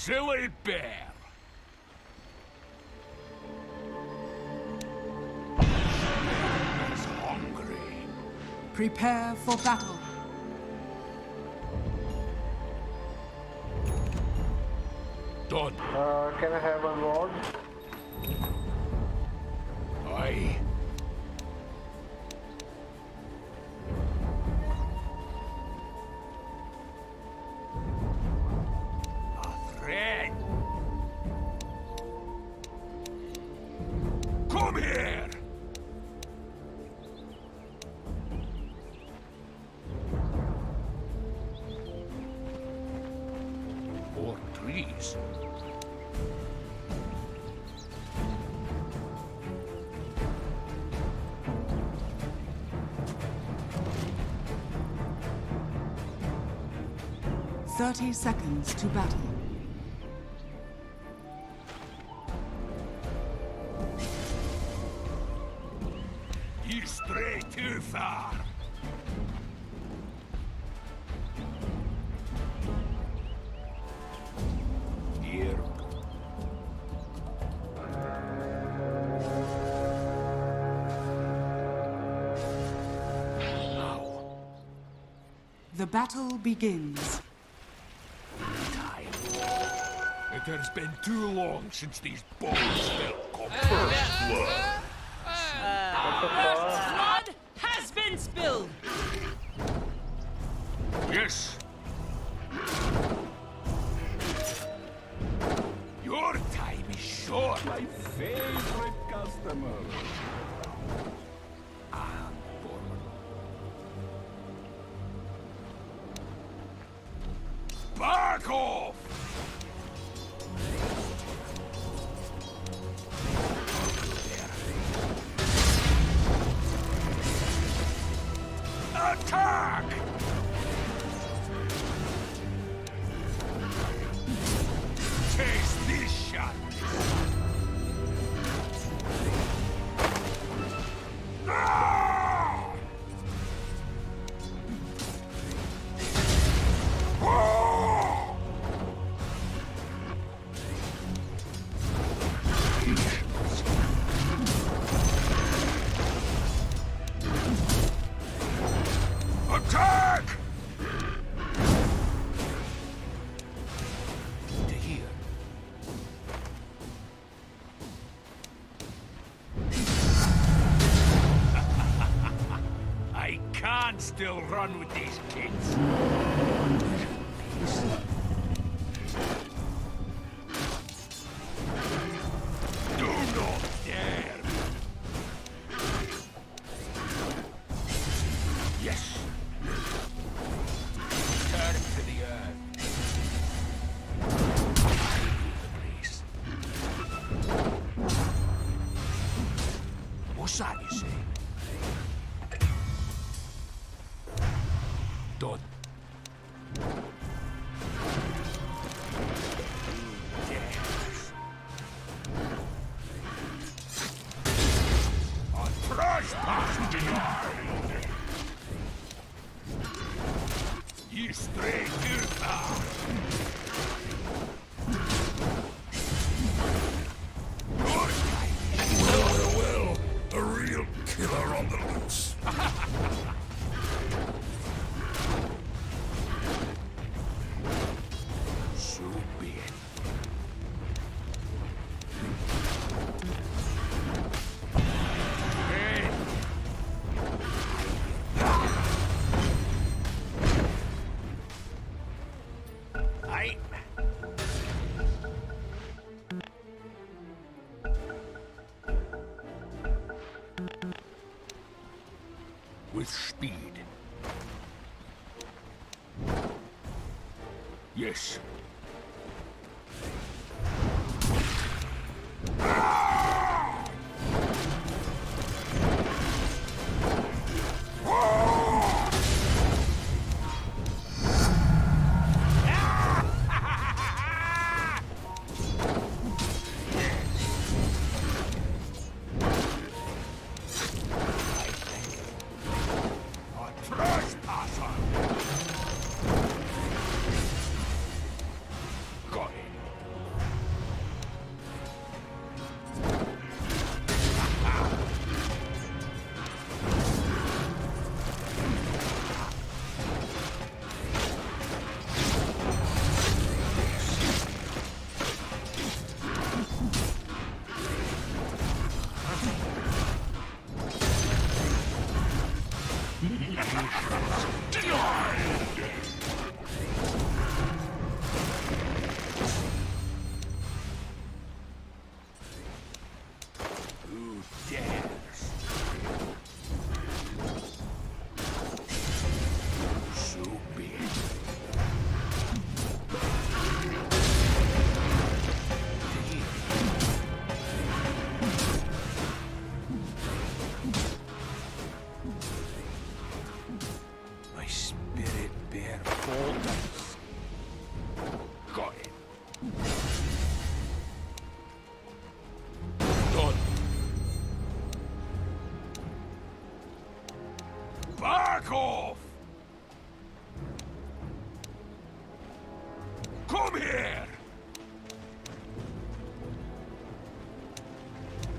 silly bear. Is hungry. Prepare for battle. Done. Can I have a word? Aye. A threat. Come here. More trees. Thirty seconds to battle. You stray too far. Here. Now. The battle begins. Time. It has been too long since these bones felt first blood. Blood has been spilled. Yes. Your time is short. My favorite customer. Back off! Attack! Taste this shot! Ah! Ah! Attack! To here. I can still run with these kids. Do not dare! Yes! Turn to the earth. Grace. What's that you say? Done. Yes. A trespass denied. You stray too far. Your time. Well, a real killer on the loose. So be it. Hey. Aye. With speed. Yes. A trespasser! Who dares? So be it. My spirit bear boldness. Got it. Done. Back off! Come here!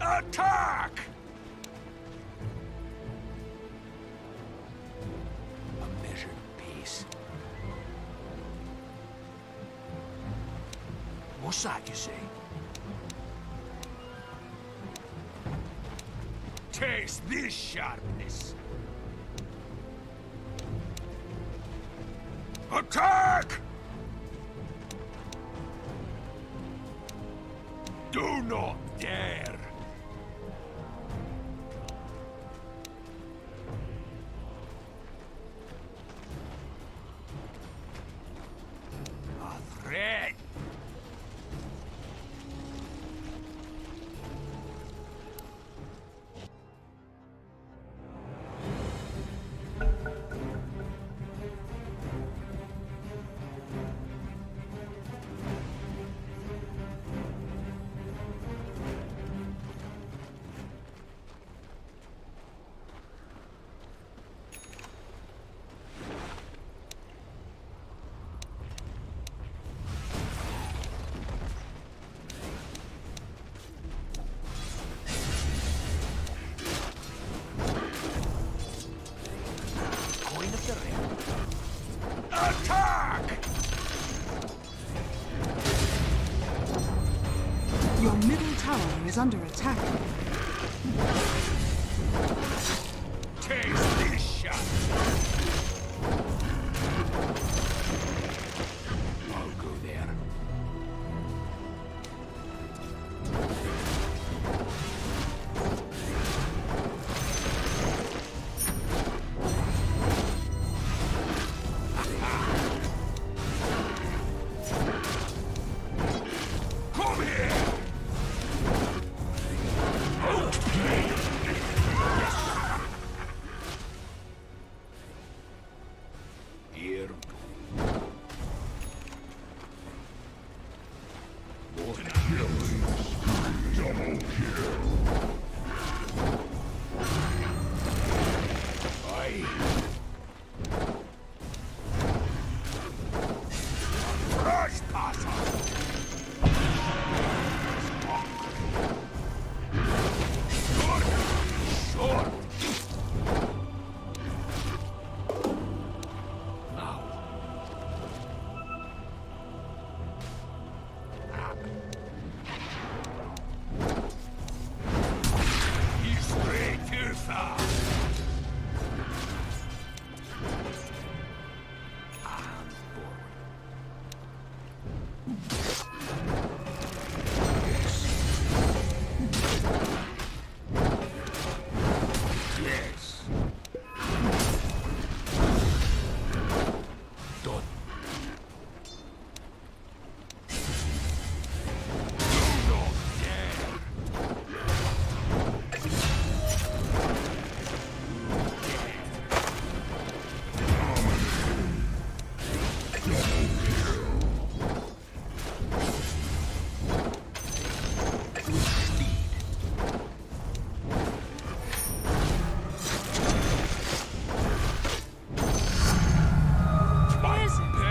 Attack! A measured pace. What's that you say? Taste this sharpness. Attack! Do not dare! A threat! Coin of the realm. Attack! Your middle tower is under attack. Taste this shot! I'll go there. Come here! Here. What killing? Double kill. Aye. Rush passer. Good. Short. Now. He's way too far. And forward. Yes. Done. Do not dare.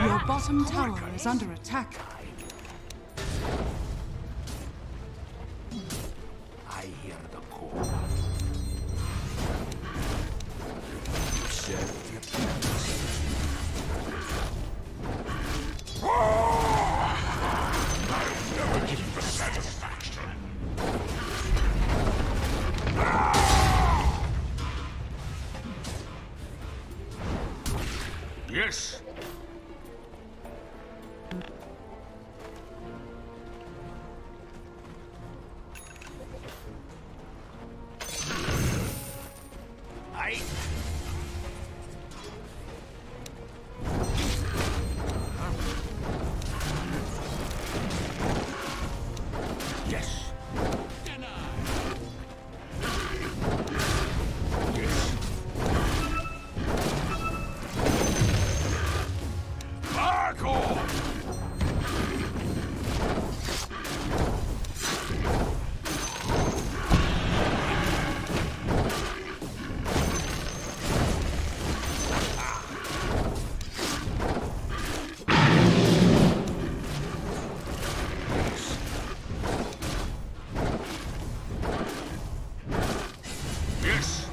Your bottom tower is under attack. I hear the call. Serve your purpose. I'll never give you the satisfaction. Yes. Aye. Yes. Yes. Back off! Yes.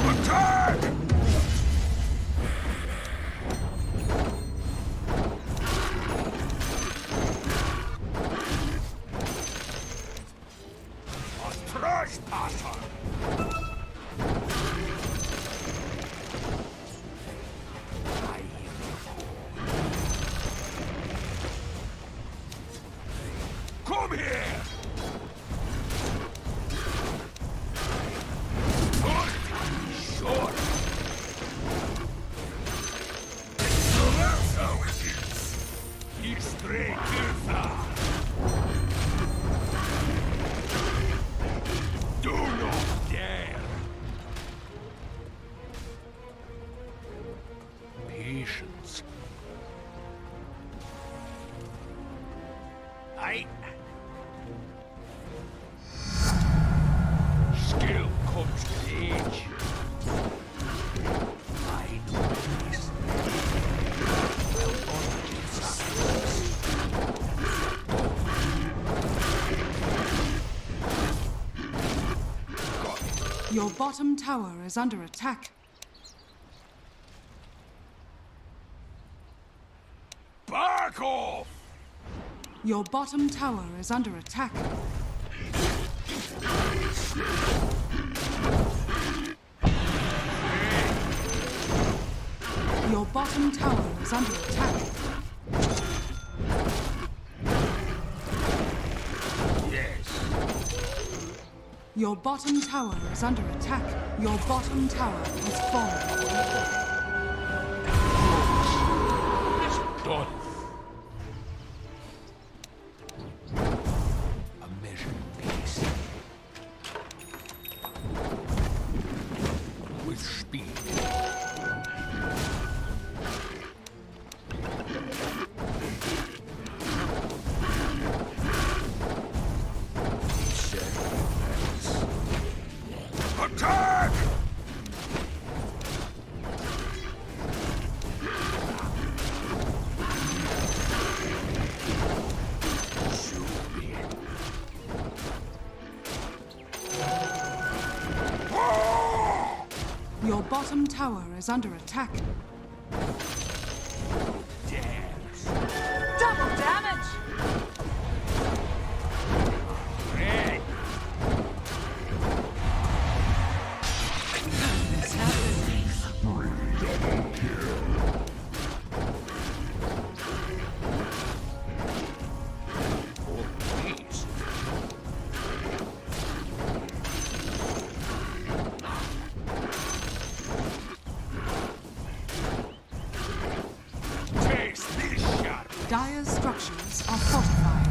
Attack! A trespasser! I hear the call. Come here! Short! So that's how it is! You stray too far! Do not dare! Patience. Aye. Skill comes with age. I know this. Well, origins got it. Your bottom tower is under attack. Back off! Your bottom tower is under attack. Your bottom tower is under attack. Yes. Your bottom tower is under attack. Your bottom tower has fallen. Done. A measured pace. With speed. Attack! Your bottom tower is under attack. Dares. Double damage! Red. This happens. Double kill. Oh, please. Taste this shot. Dire's structures are fortified.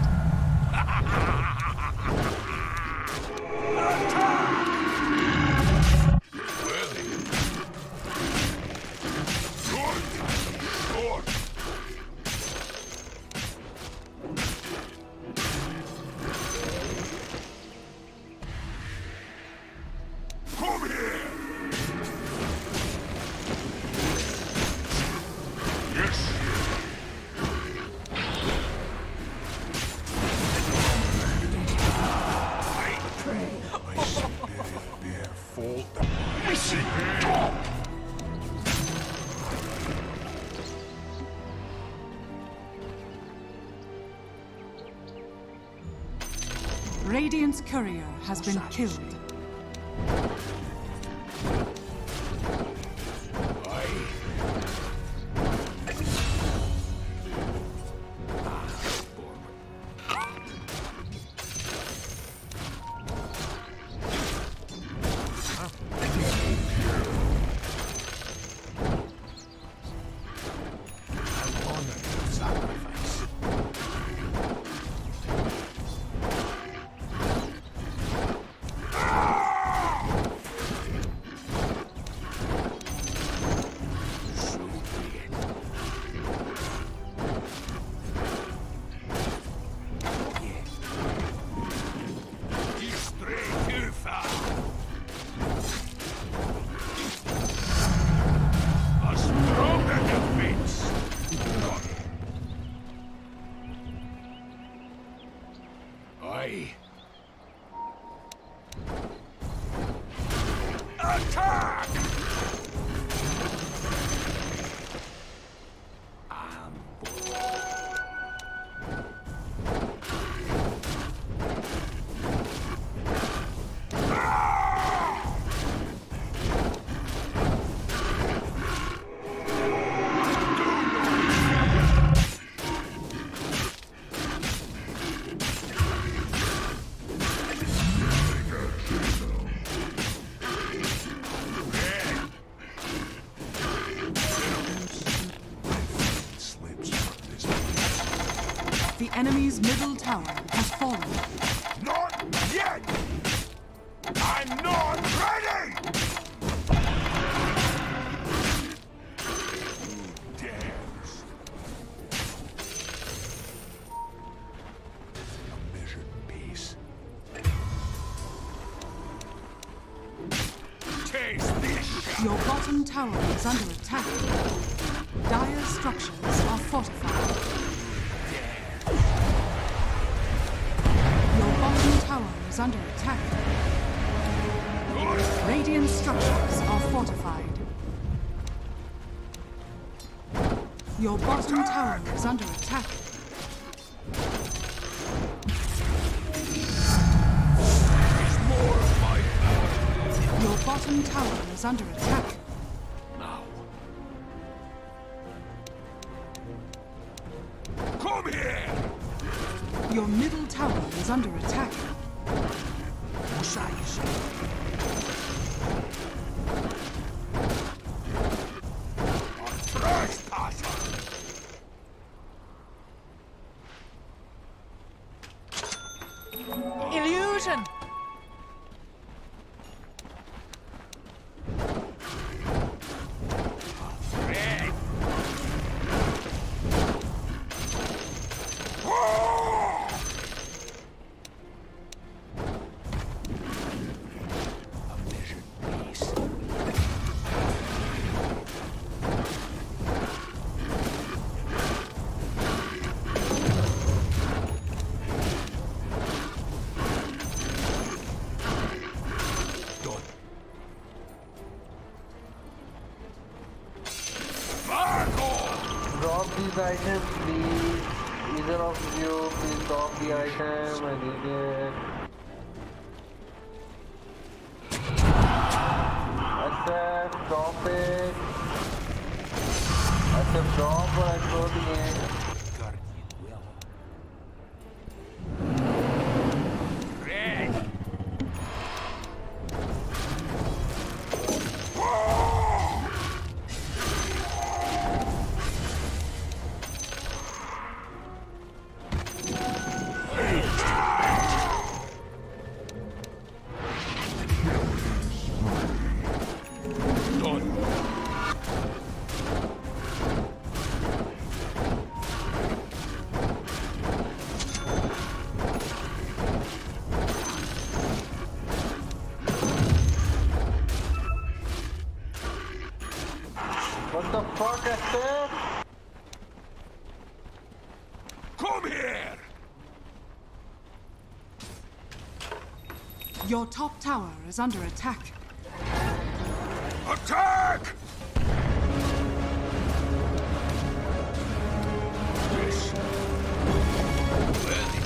Come here! Yes! Radiant's courier has been killed. Attack! The enemy's middle tower has fallen. Not yet! I'm not ready! Who dares? A measured peace. Taste this shot! Your bottom tower is under attack. Dire structures are fortified. Your bottom tower is under attack. Radiant structures are fortified. Your bottom tower is under attack. There's more of my power. Your bottom tower is under attack. Now. Come here! Your middle tower is under attack. Size. Illusion! Drop these items, please. Either of you, please drop the item. I need it. Accept, drop it. Accept, drop, or I throw the game. What the fuck, Esther? Come here! Your top tower is under attack. Attack! Yes. Ready.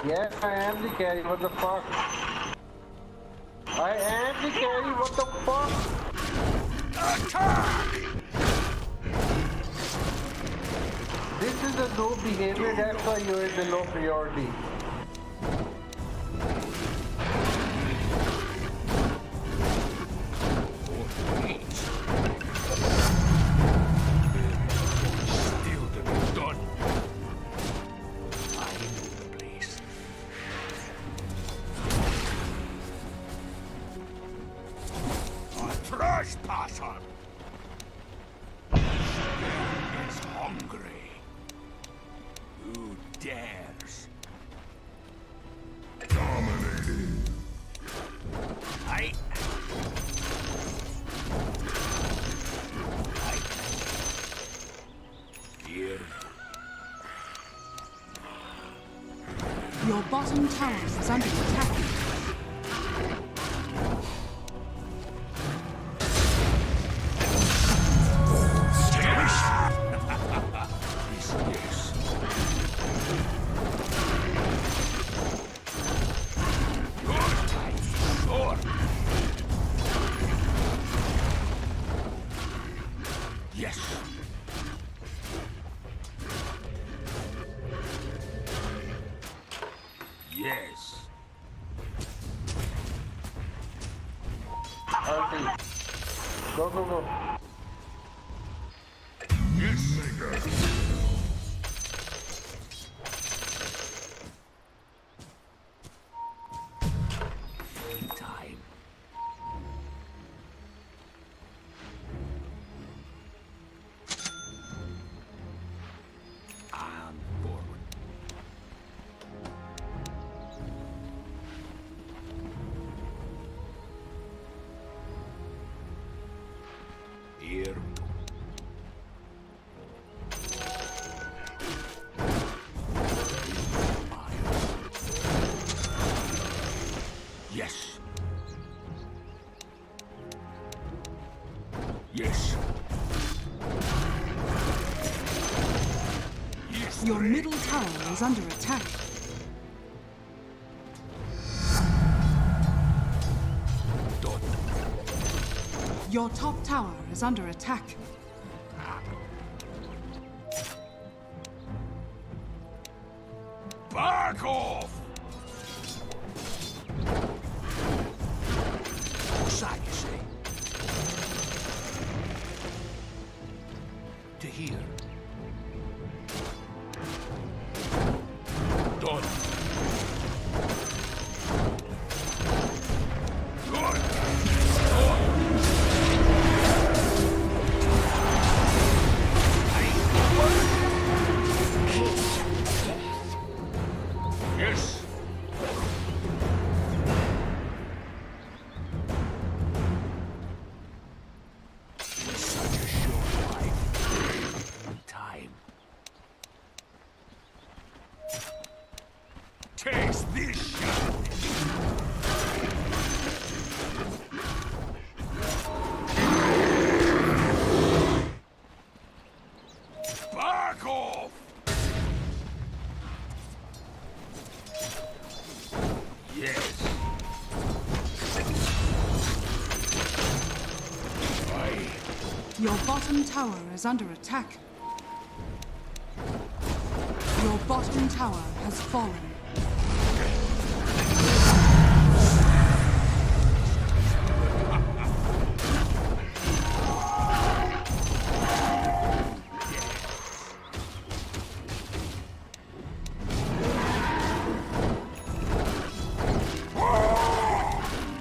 Yes, I am the carry. What the fuck? I am the carry. What the fuck? Attack! This is a no behavior. That's why you're in the low priority. Still to be done. I know the place. A trespasser is hungry. Who dares? Dominating. I. Here. Your bottom tower is under attack. Yes. Good time. Sure. Yes. Yes. Ulti. Go, go, go. Yes, nigga. Time. And forward. Here we go. Yes. Yes. Yes. Your middle tower is under attack. Dota. Your top tower is under attack. Back off! What's that you say? To hear. Done. Good. Yes. Such a short life. Time. Taste this shot. Back off! Yes. Aye. Your bottom tower is under attack. Your bottom tower has fallen.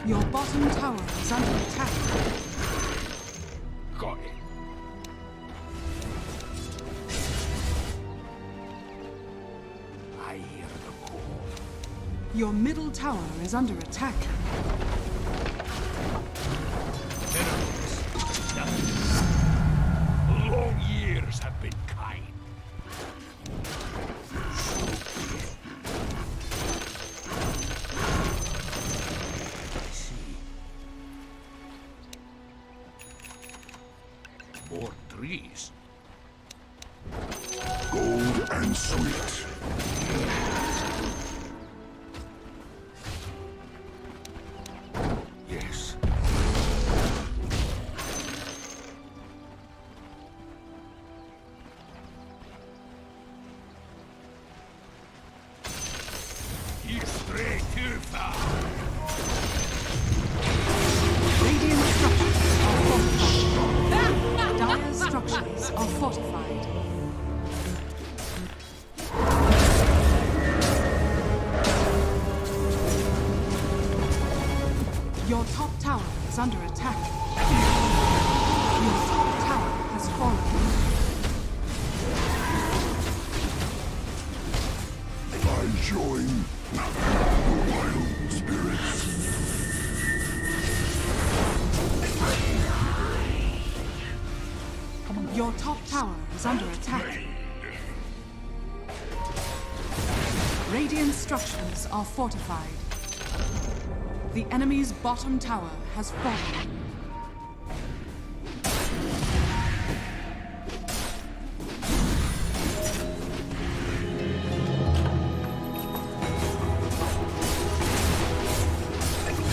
Your bottom tower is under attack. Got it. I hear the call. Your middle tower is under attack. Enemies. Long years have been kind. So be it. I see. More trees. Gold and sweet. too far. Radiant structures are fortified. Dire structures are fortified. Your top tower is under attack. Your top tower has fallen. I join the wild spirits. Your top tower is under attack. Radiant structures are fortified. The enemy's bottom tower has fallen.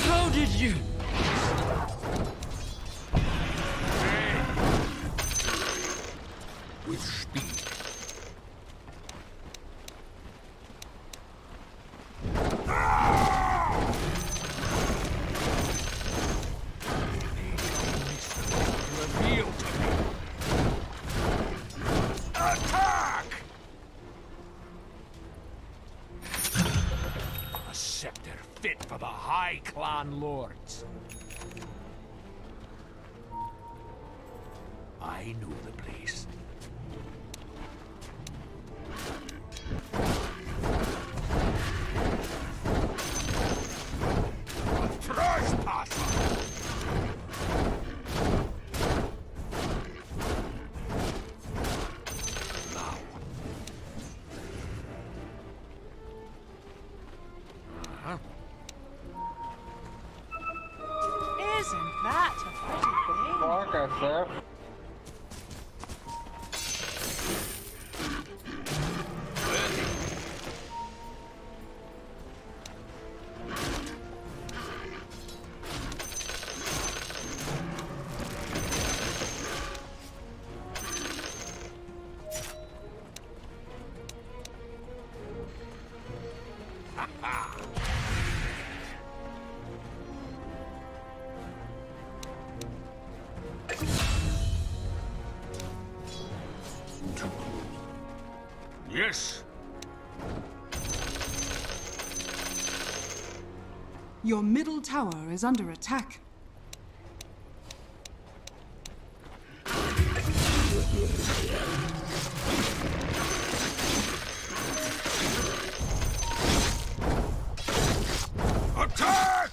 How did you? With speed. Reveal to me. Attack! A scepter fit for the High Clan Lords. I know the place. Trespasser! Now. Isn't that a pretty thing? Fuck, I said. Yes. Your middle tower is under attack. Attack!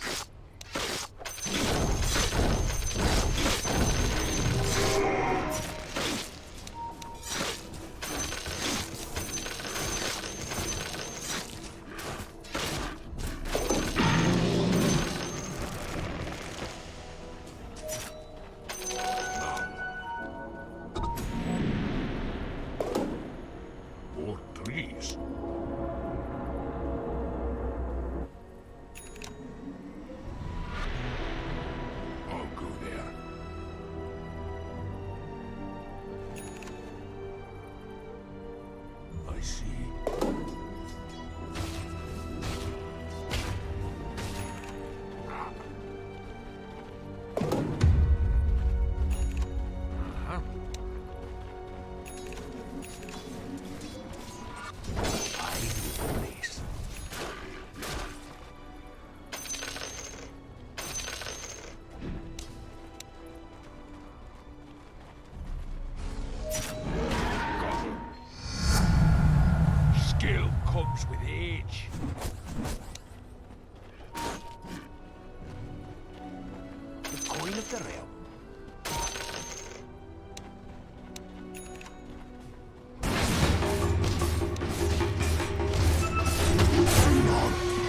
More trees. I'll go there. I see. Uh-huh. I know the place. Skill comes with age. The coin of the realm.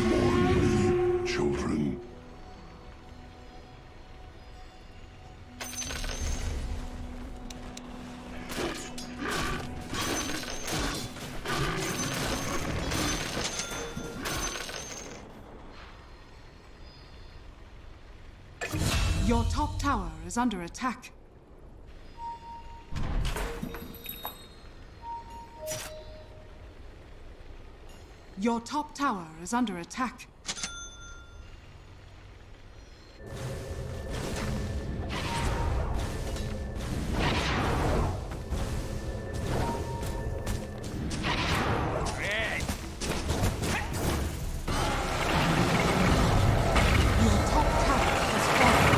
Mourn me, children. Your top tower is under attack. Your top tower is under attack. Your top tower has fallen.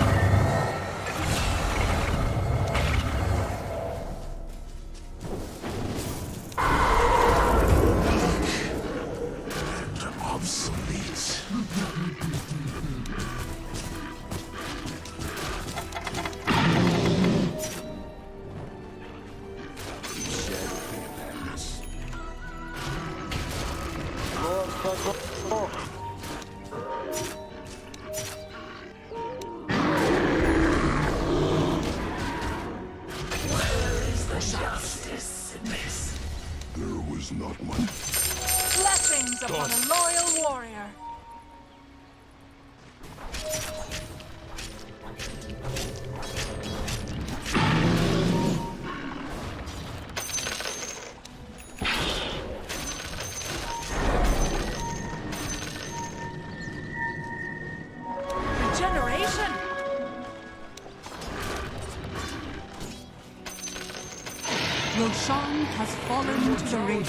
Obsolete. Go, go. There was not much. Blessings upon a loyal warrior. Regeneration. Roshan has fallen to the Radiant.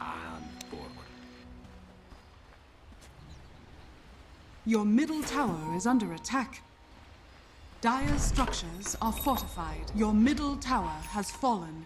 And forward. Your middle tower is under attack. Dire's structures are fortified. Your middle tower has fallen.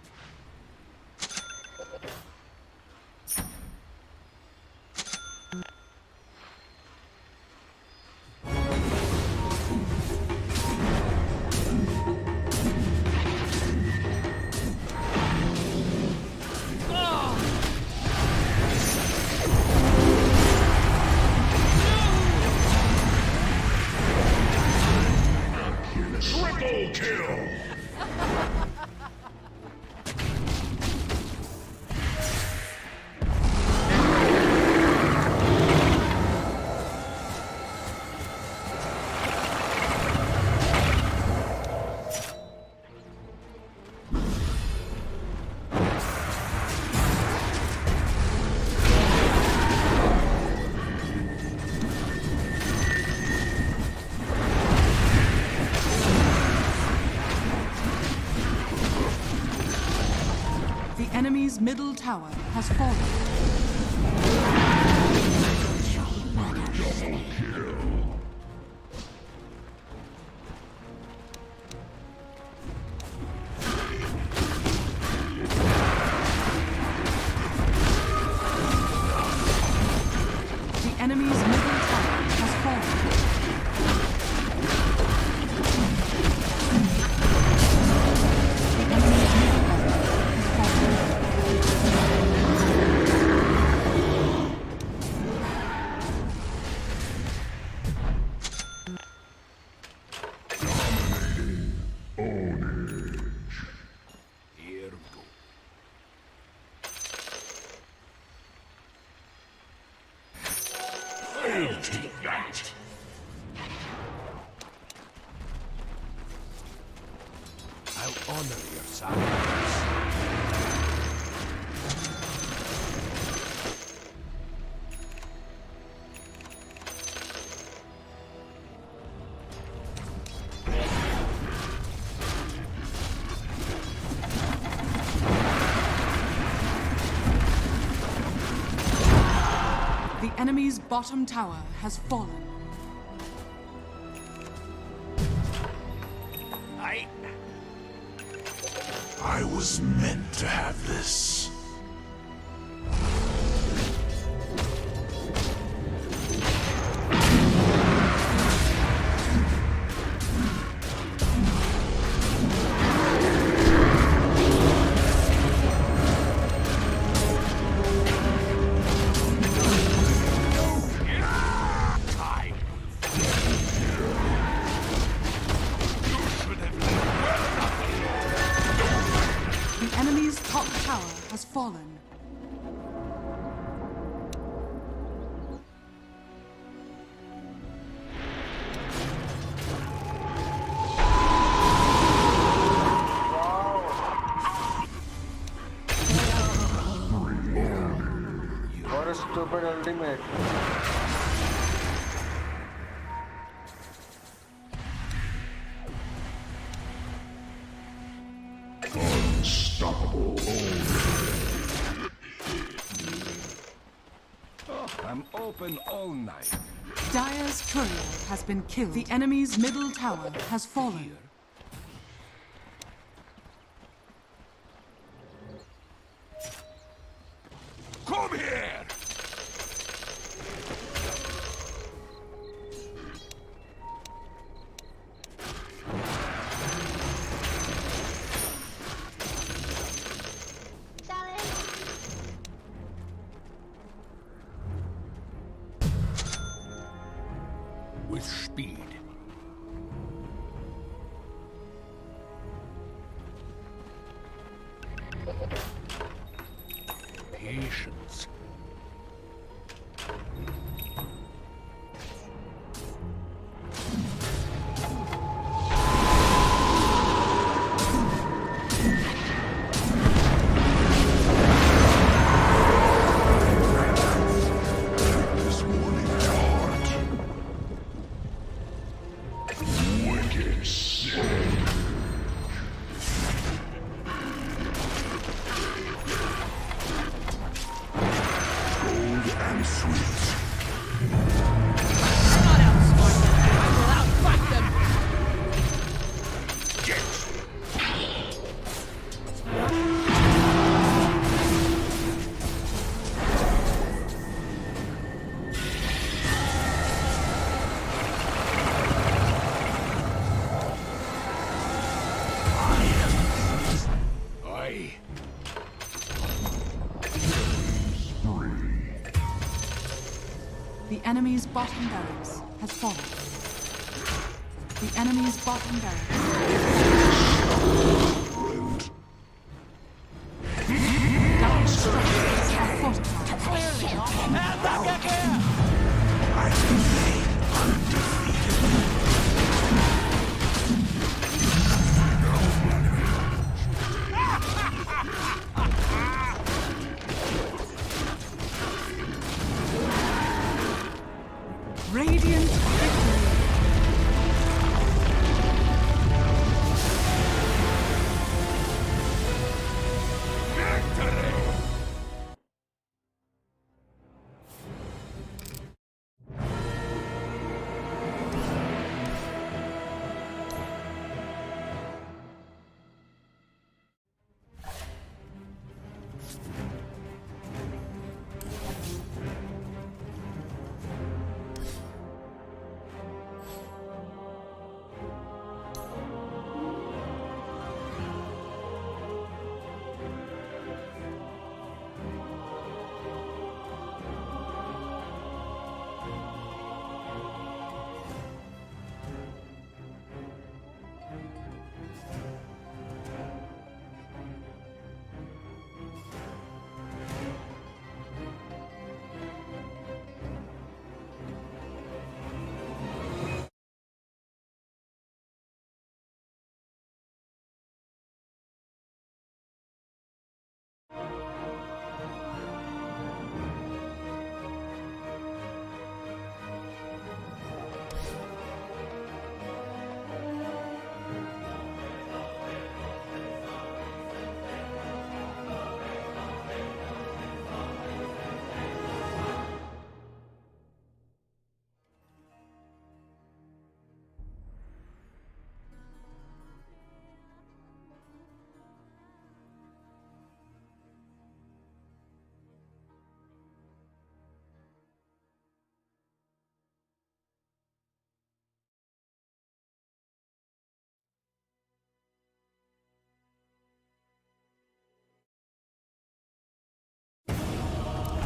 Triple kill! The enemy's middle tower has fallen. The enemy's middle tower has fallen. The enemy's middle tower has fallen. Here we go. I'll take that! I'll honor your sacrifice. The enemy's bottom tower has fallen. I was meant to have this. Time. You should have The enemy's top tower has fallen. stupid ultimate. Unstoppable. I'm open all night. Dire's courier has been killed. The enemy's middle tower has fallen. Come here! With speed. Patience. This warning heart. Wicked sin. Gold and sweet. Not outsmart them. I will outfight them. Aye. The enemy's bottom barracks has fallen. The enemy's bottom barracks. Dire structures are fortified. Clearly not. Radiant victory.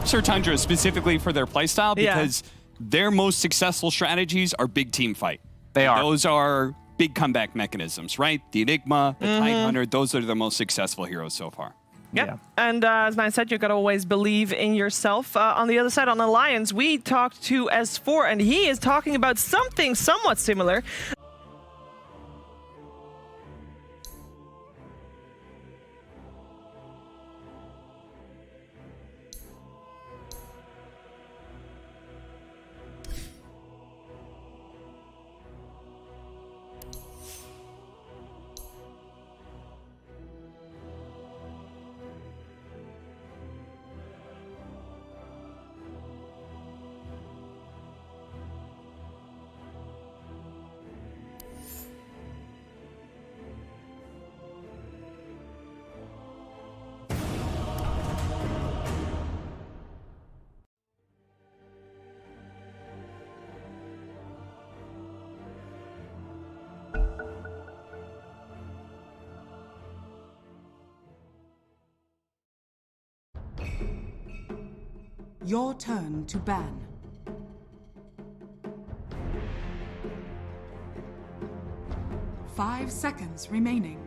Sir Tundra specifically for their playstyle because their most successful strategies are big team fight. They are. Those are big comeback mechanisms, right? The Enigma, the Tidehunter, those are the most successful heroes so far. Yeah. And as I said, you got to always believe in yourself. On the other side, on Alliance, we talked to S4, and he is talking about something somewhat similar. Your turn to ban. Five seconds remaining.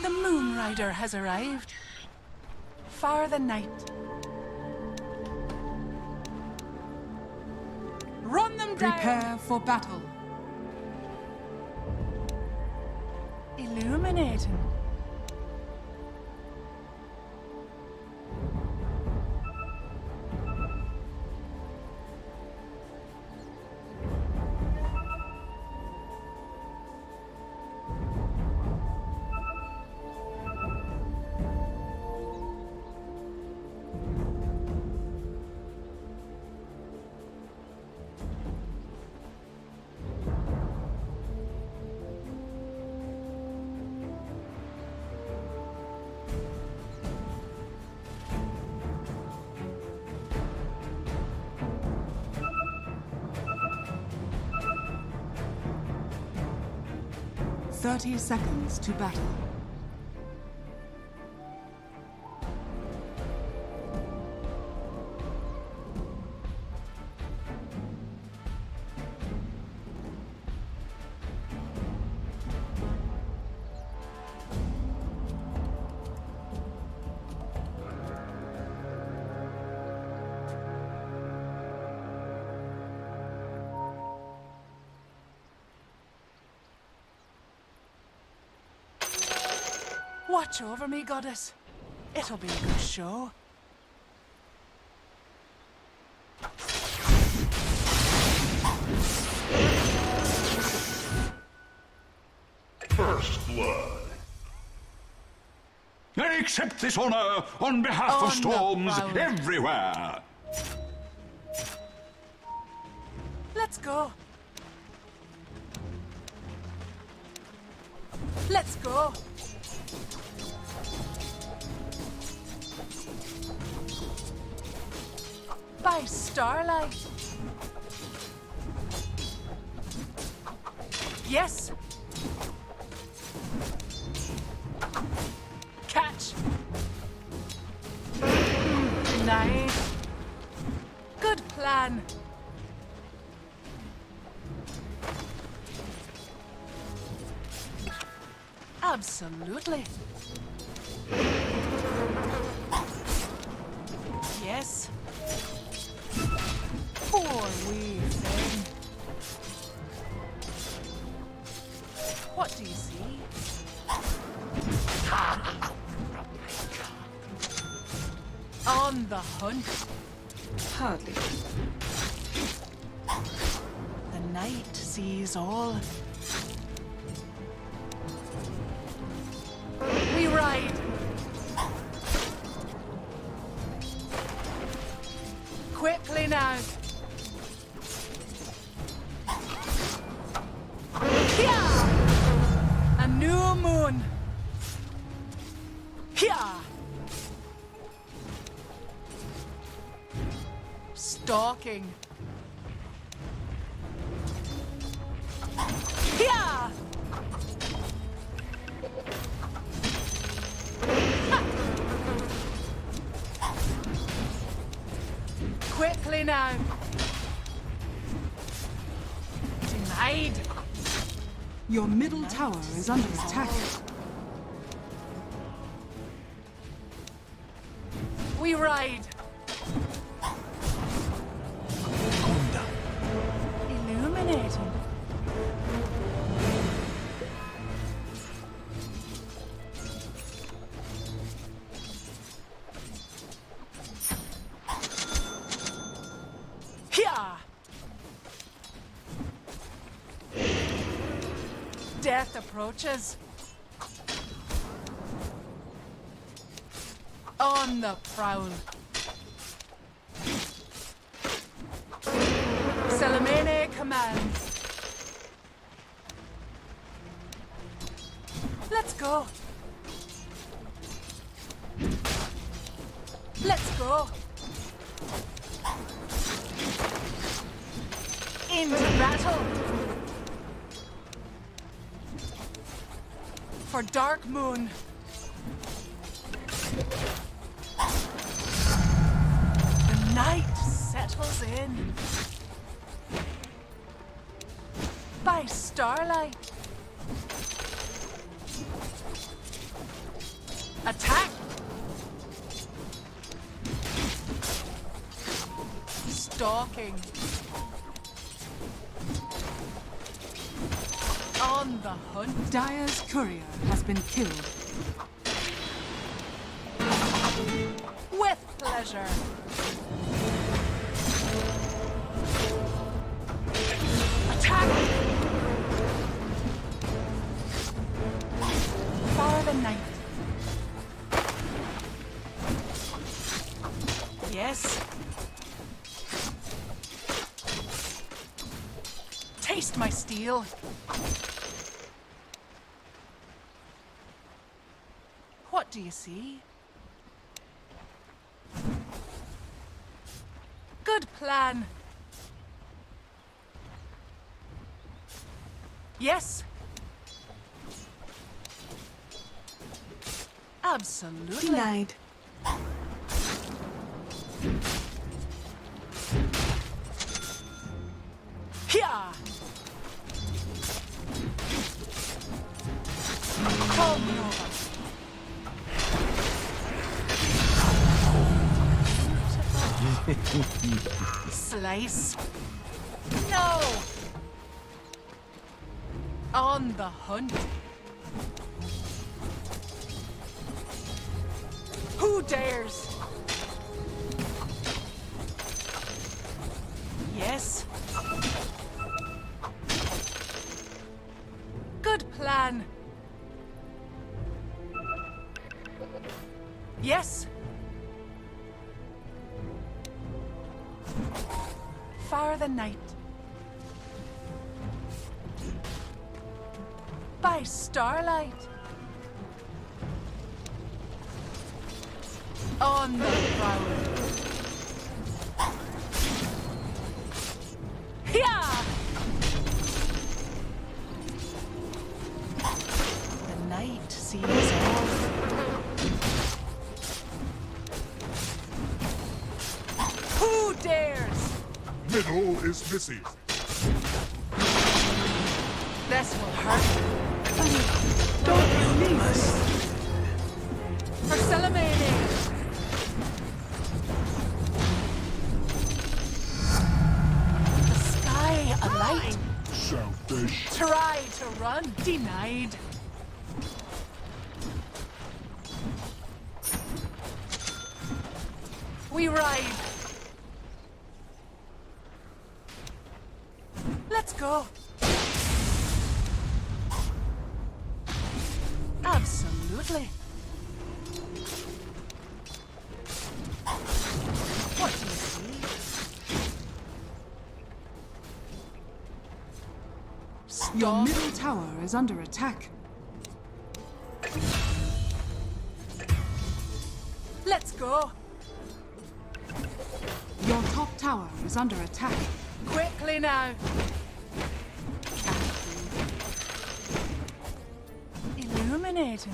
The Moon Rider has arrived. Far the night. Run them down! Prepare for battle. Illuminating. Thirty seconds to battle. Watch over me, goddess. It'll be a good show. First blood. I accept this honor on behalf of On the storms prowl. everywhere. Let's go. Let's go. By starlight. Yes. Catch. Denied. Good plan. Absolutely. Yes. Poor wee thing. What do you see? On the hunt. Hardly. The night sees all. We ride. Quickly now. Here! A new moon. Here! Stalking. Here! Quickly now. Denied. Your middle tower is under attack. We ride. Illuminating. Death approaches. On the prowl. Salamene commands. Let's go. Let's go. Into battle. For Dark Moon. The night settles in. By starlight. Attack! Stalking. On the hunt. Dire's courier has been killed. With pleasure. Attack! For the night. Yes. Taste my steel. What do you see? Good plan. Yes. Absolutely. Denied. Here. Call me over. Slice. No. On the hunt. Who dares? Yes. Good plan. Yes. For the night. By starlight. On the prowl. Yeah. The night sees all. middle is busy. This will hurt. Don't release us. For Salamene. The sky alight. Selfish. Try to run. Denied. We ride. Let's go. Absolutely. What do you see? Your Stop. middle tower is under attack. Let's go. Your top tower is under attack. Quickly now. Illuminating.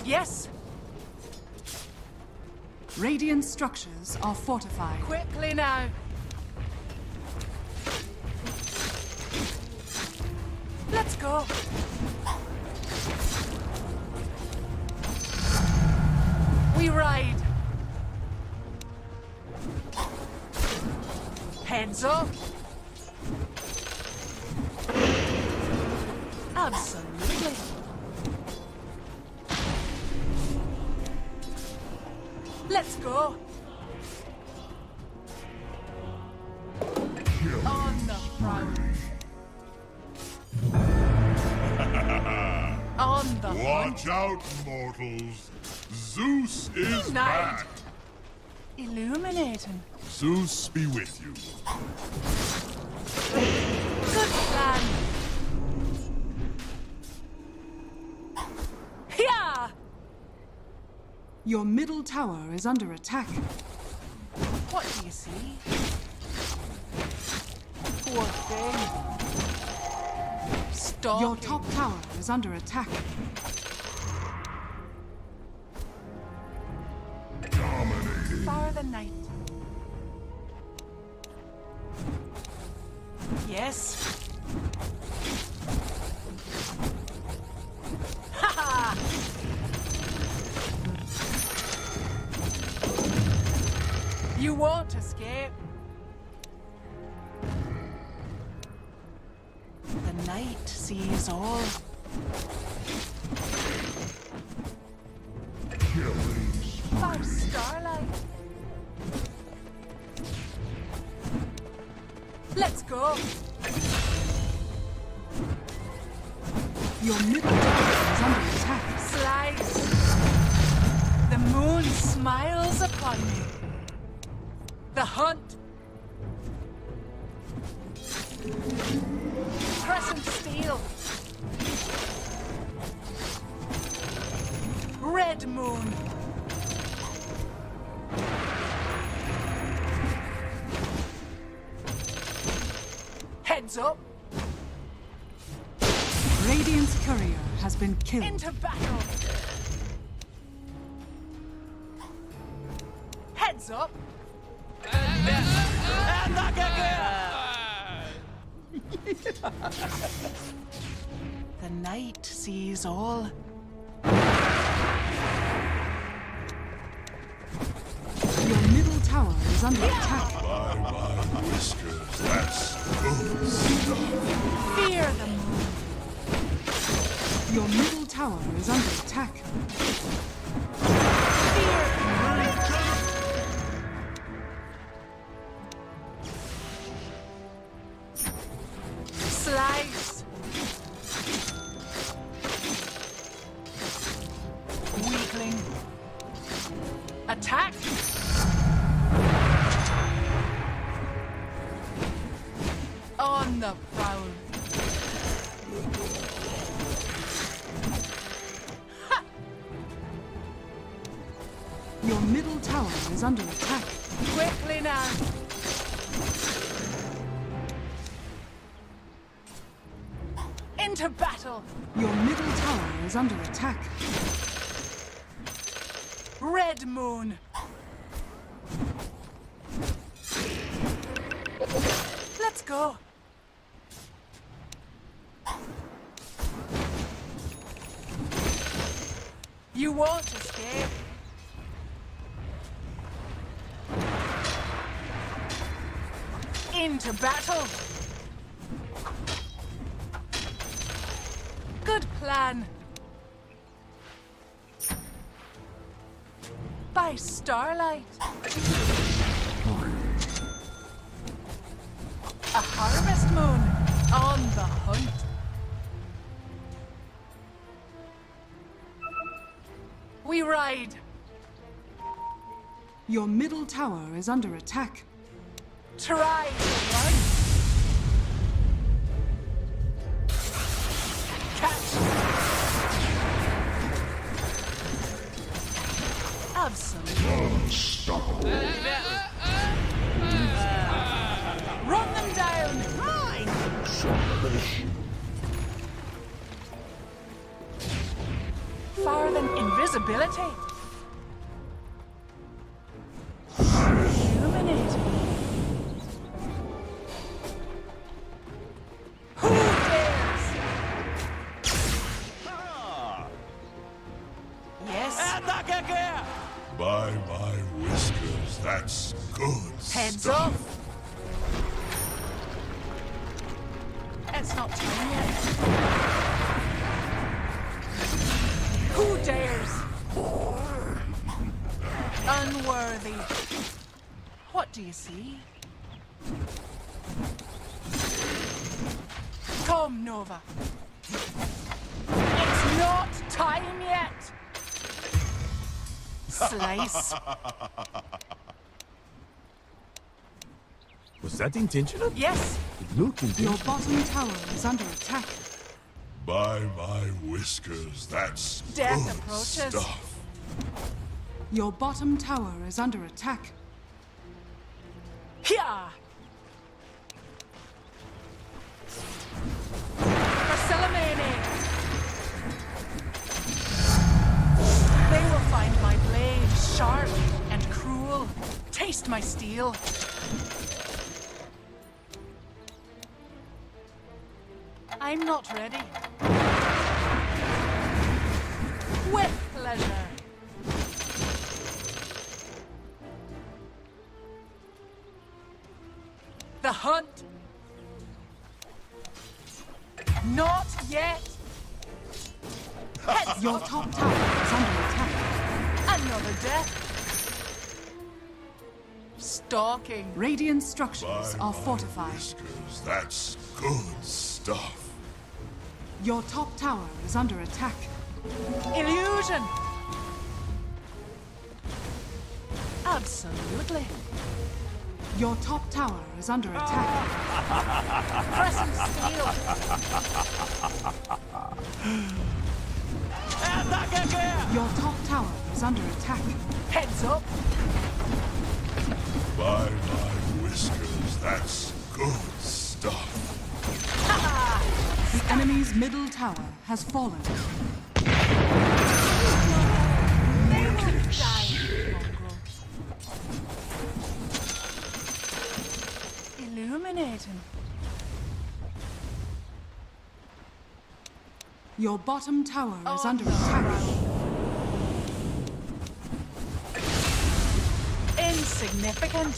Yes, Radiant structures are fortified. quickly now. Let's go. We ride. Heads up. Absolutely. Let's go. On the prowl. On the hunt. Watch out, mortals. Zeus is Night. back. Illuminating. Zeus be with you. Good plan. Yeah. Your middle tower is under attack. What do you see? Poor thing. Stop. Your top tower is under attack. For the night. Yes. Ha ha! You won't escape. The night sees all. For starlight. Let's go. Your middle tower is under attack. Slice. The moon smiles upon me. The hunt. Crescent steel. Red moon. Heads up. Radiant's courier has been killed. Into battle. Heads up. The night sees all. Your middle tower is under attack. Bye bye, whiskers. That's good stuff. Fear the moon. Your middle tower is under attack. Fear the moon. Slice. Weakling. Attack. On the prowl. Your middle tower is under attack. Quickly now. Into battle! Your middle tower is under attack. Red moon! Let's go! You won't escape. Into battle! Good plan. By starlight. A harvest moon on the hunt. We ride. Your middle tower is under attack. Try to run. Catch. Absolutely. Unstoppable. Run them down. Far than invisibility. Illuminating. Who dares? Yes. By my whiskers, that's good Heads stuff. up. It's not time yet. Who dares? Unworthy. What do you see? Come, Nova. It's not time yet. Slice. Was that intentional? Yes. It looked Your intentional. bottom tower is under attack. By my whiskers, that's Death good approaches. stuff. Your bottom tower is under attack. Here. Barcelomani. They will find my blade sharp and cruel. Taste my steel. I'm not ready. With pleasure. The hunt. Not yet. Heads Your up. top tower is under attack. Another death. Stalking. Radiant By structures are my fortified. whiskers, that's good stuff. Your top tower is under attack. Illusion. Absolutely. Your top tower is under attack. Pressing steel. Your top tower is under attack. Heads up. By my whiskers, that's good stuff. The enemy's middle tower has fallen. They will die, mongrel. Illuminating. Your bottom tower is On under the attack. Insignificant.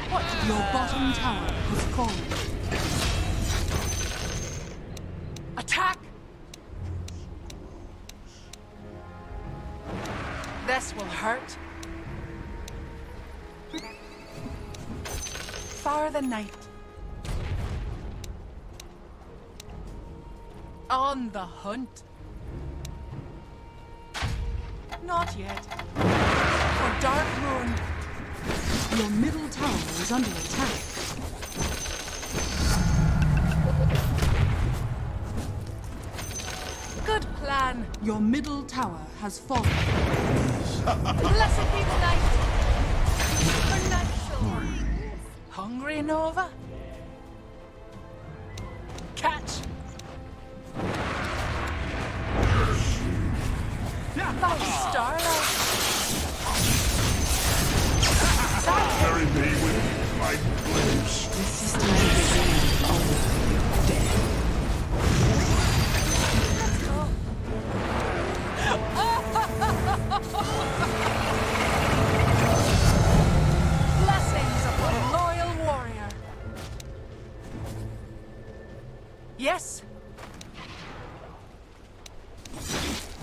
What? Your bottom tower has fallen. Attack! This will hurt. Far the night. On the hunt. Not yet. For Dark Moon. Your middle tower is under attack. Good plan. Your middle tower has fallen. Blessed be the night. For night shall. Hungry, Nova? Starlight. Bury me with my flames. Blessings upon a loyal warrior. Yes.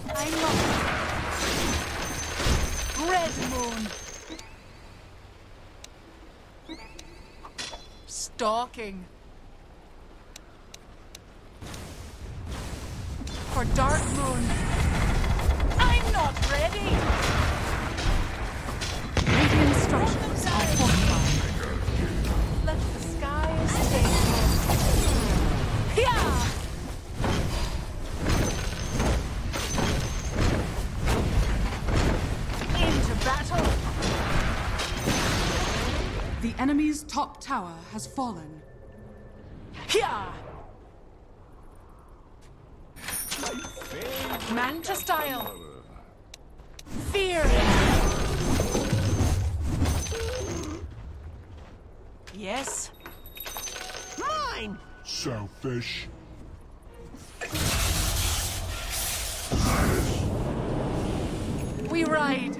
I love it. Red moon. Stalking. For dark moon. I'm not ready. Radiant structures are fortified. Let the skies take me. Yeah! Into battle. The enemy's top tower has fallen. Yeah! Manta style. Fear. Yes. Mine. Selfish. We ride.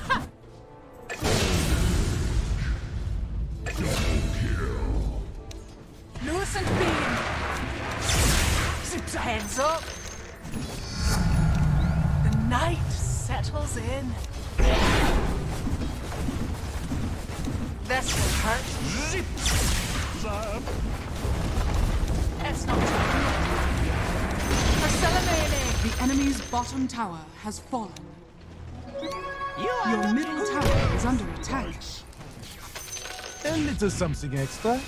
Ha! Lucent beam. Heads up. The night settles in. This will hurt. It's not Marcellamene. The enemy's bottom tower has fallen. Your middle tower is under attack. A little something extra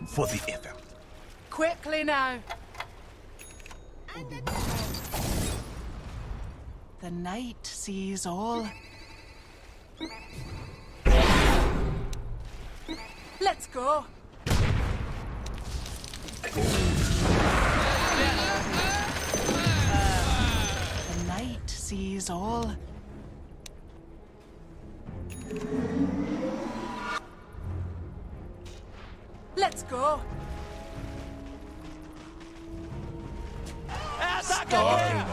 for the effort. Quickly now. The night sees all. Let's go. The night sees all. Let's go. Starlight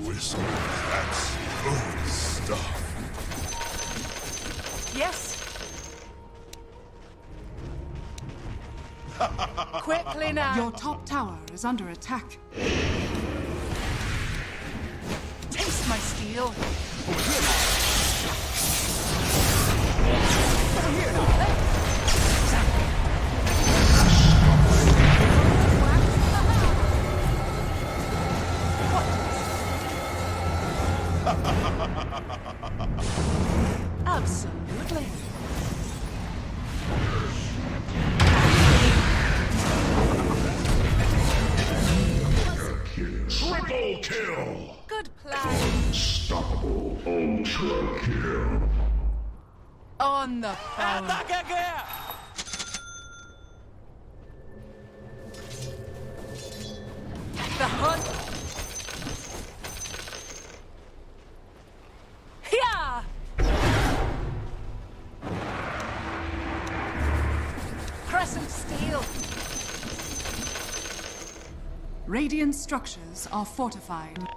whistle. That's good stuff. Yes. Quickly now. Your top tower is under attack. Taste my steel. Absolutely. Triple kill. Good plan. Unstoppable ultra kill. On the phone. The hunt. Yeah. Crescent steel. Radiant structures are fortified.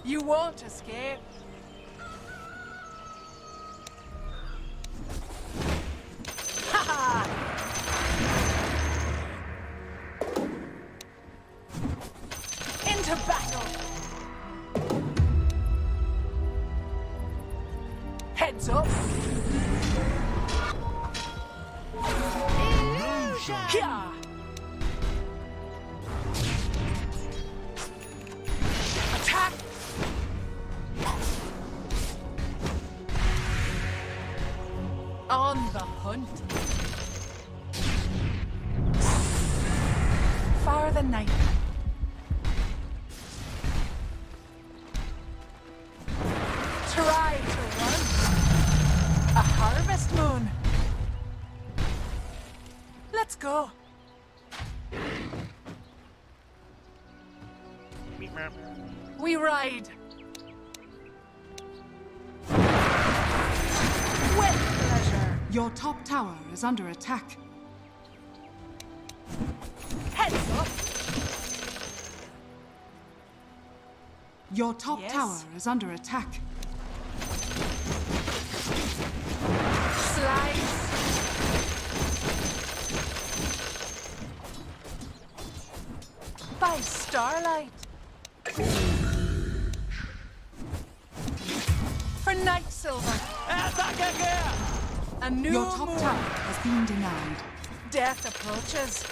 You won't escape. Ha ha! Into battle. Heads up. Yeah. Attack. On the hunt. Far the night. Try to run. A harvest moon. Let's go. We ride. With pleasure. Your top tower is under attack. Heads up. Your top Yes. tower is under attack. Slice. By starlight. For night silver. A new Your top moon. tower has been denied. Death approaches.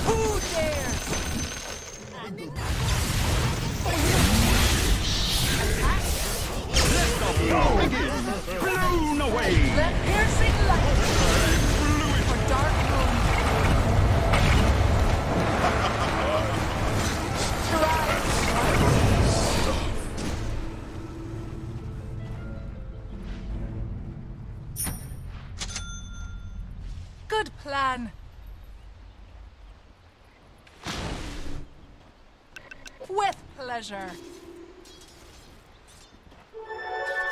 Who dares? Blown away! Let piercing light for dark moon. Good plan. With pleasure.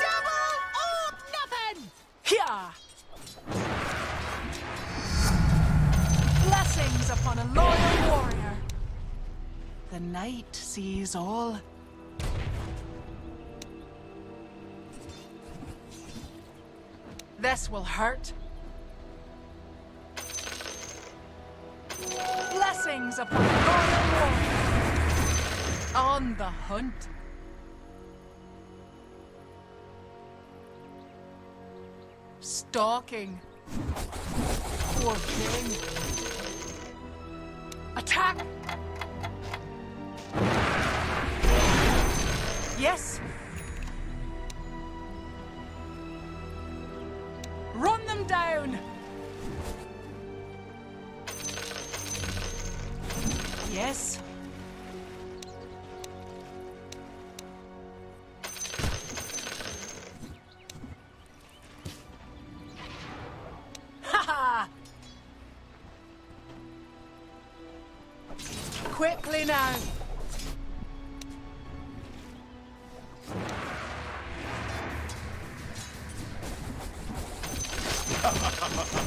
Double or nothing! Yeah. Blessings upon a loyal warrior. The night sees all. This will hurt. Blessings upon a loyal warrior. On the hunt. Stalking. Poor king. Attack! Yes. Run them down. Yes. Ha! Quickly now.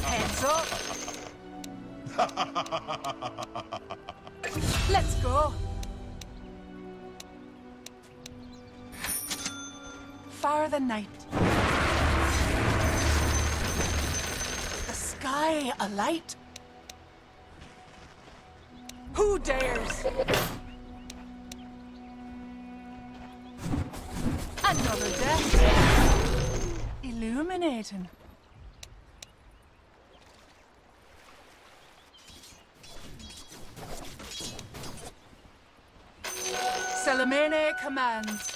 Heads up. Let's go. Far the night. The sky alight. Who dares? Another death. Illuminating. Salamene commands.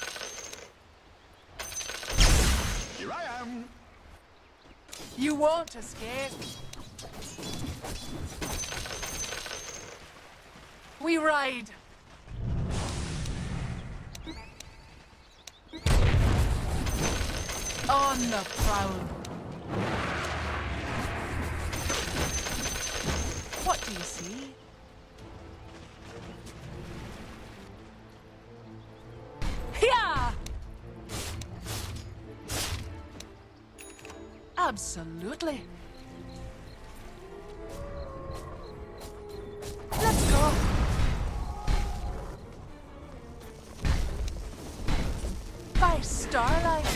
Here I am. You won't escape. We ride. On the prowl. What do you see? Yeah! Absolutely. Let's go. By starlight.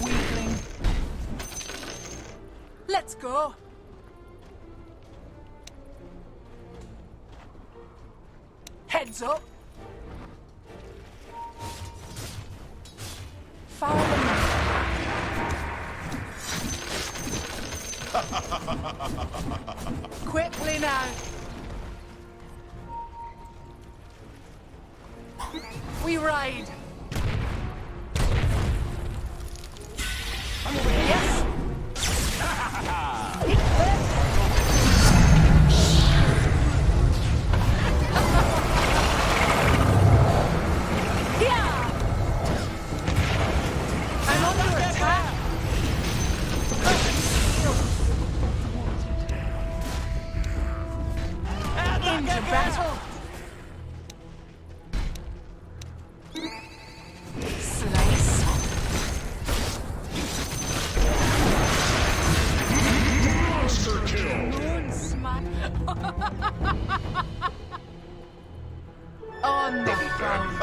Weakling. Let's go. Heads up. Fire the night. Quickly now. We ride. Yes. Yeah. I'm found.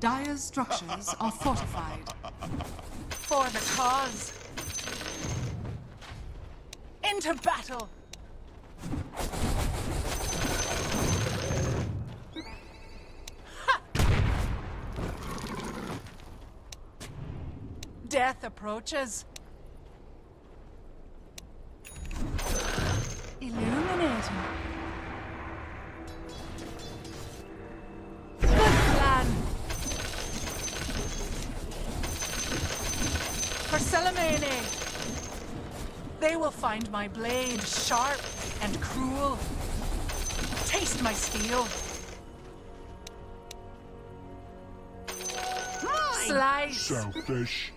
Dire's structures are fortified. For the cause. Into battle. Ha! Death approaches. Illuminating. Good plan. For Salamene. They will find my blade sharp and cruel. Taste my steel. Slice. Selfish.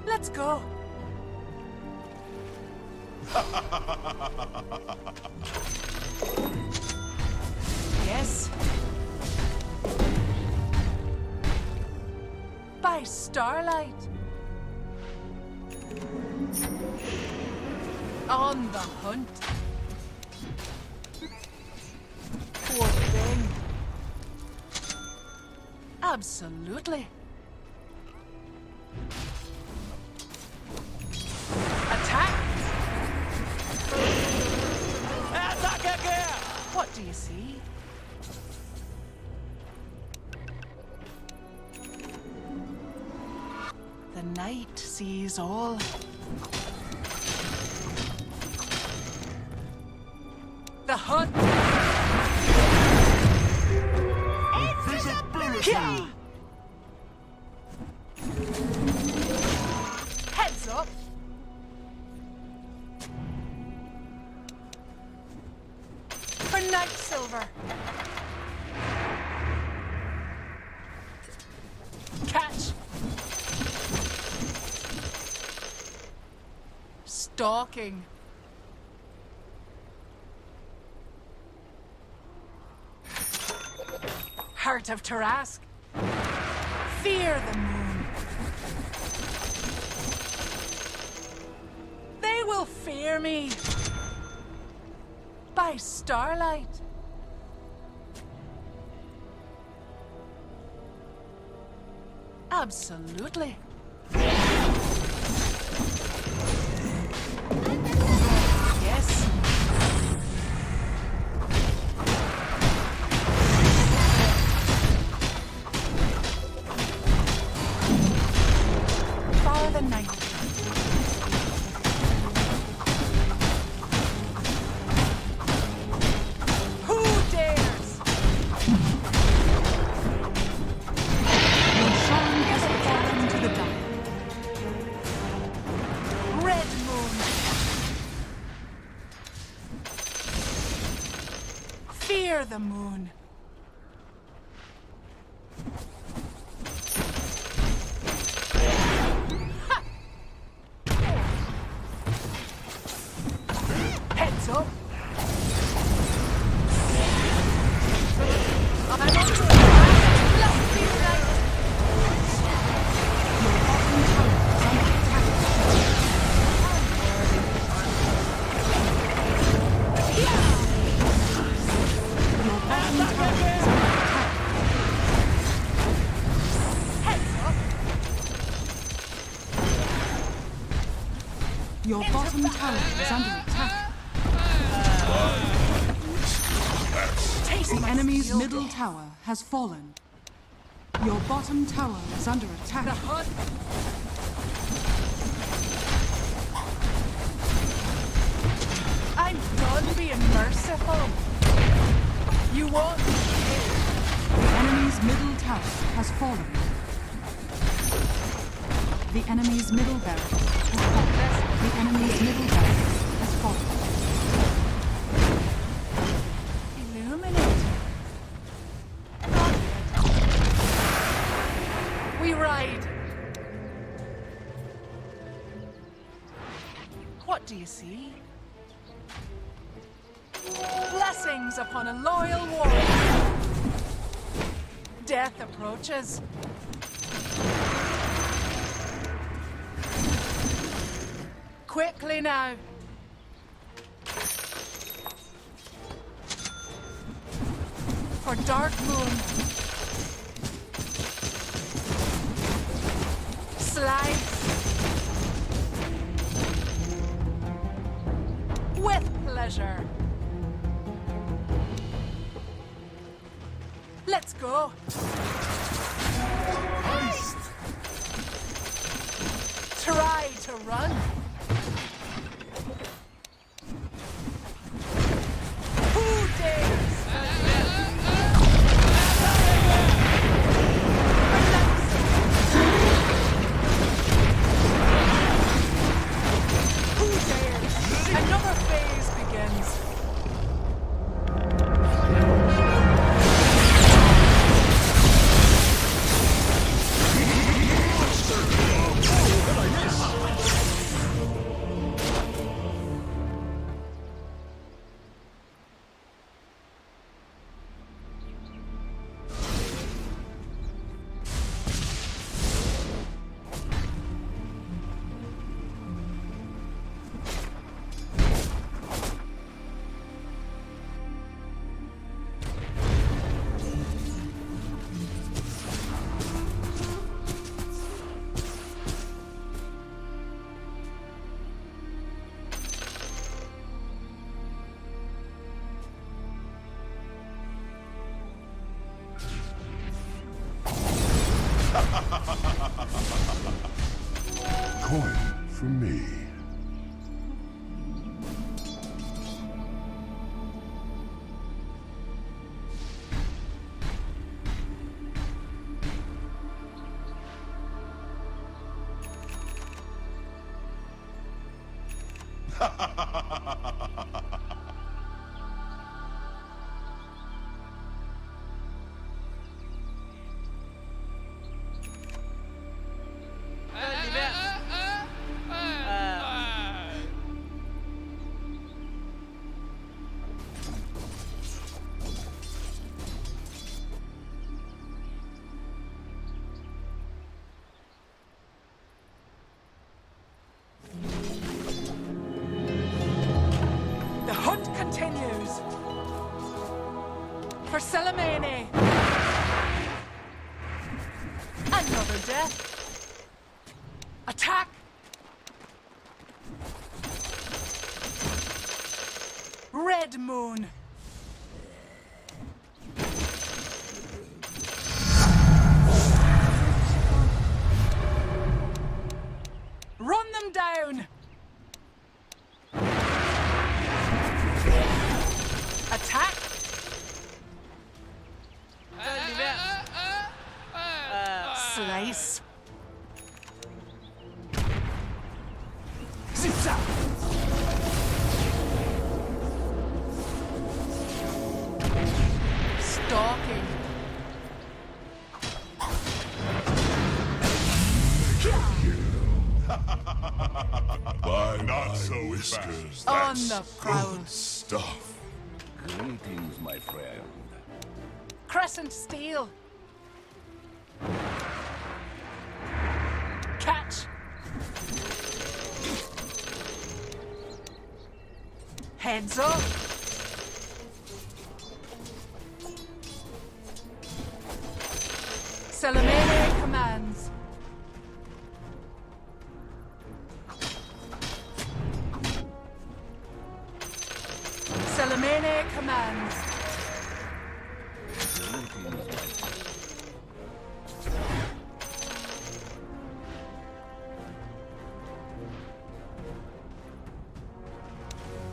Let's go. Yes. By starlight. On the hunt. Poor thing. Absolutely. Attack! What do you see? The night sees all. The hunt! Invisibility! Yeah. Heads up! For Night Silver! Catch! Stalking! Heart of Tarask! Fear the moon! They will fear me! By starlight! Absolutely! Yes! For the night! Who dares? Your shrine has fallen to the dire. Red moon! Fear the moon! Ha! Heads up! I'm on to it! Let's be united! Your bottom tower is under attack. The enemy's middle tower has fallen. Your bottom tower is under attack. The hunt. I'm done being merciful. You won't. The enemy's middle tower has fallen. The enemy's middle barracks has fallen. The enemy's middle barracks has fallen. Illuminate. We ride. What do you see? Blessings upon a loyal warrior. Death approaches. Quickly now. dark moon. Slice. With pleasure. Let's go. Try to run. Who dares? Who dares? Another phase begins. Coin for me. The hunt continues. For Selemene. Another death. Attack. Red moon. Run them down. Attack. Slice. Zip-zap. Stalking. By Not my so whiskers, fast. On that's the prowl. good stuff. Greetings, my friend. Crescent steel. Catch. Heads up. Selemene commands. Selemene commands.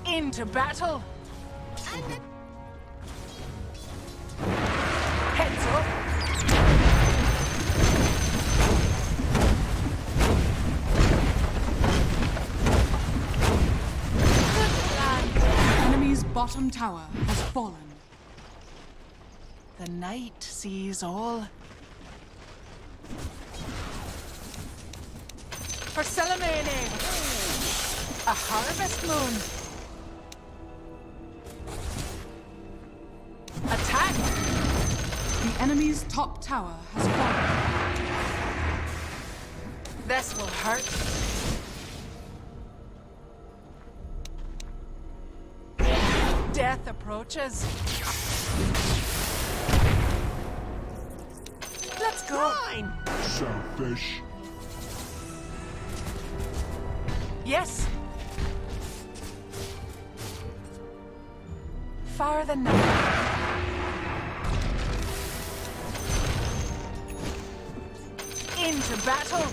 Into battle. Heads up. Good plan. The enemy's bottom tower has fallen. The night sees all. For Selemene. A harvest moon. Attack! The enemy's top tower has fallen. This will hurt. Death approaches. go. Selfish. Yes. Far than now. Into battle.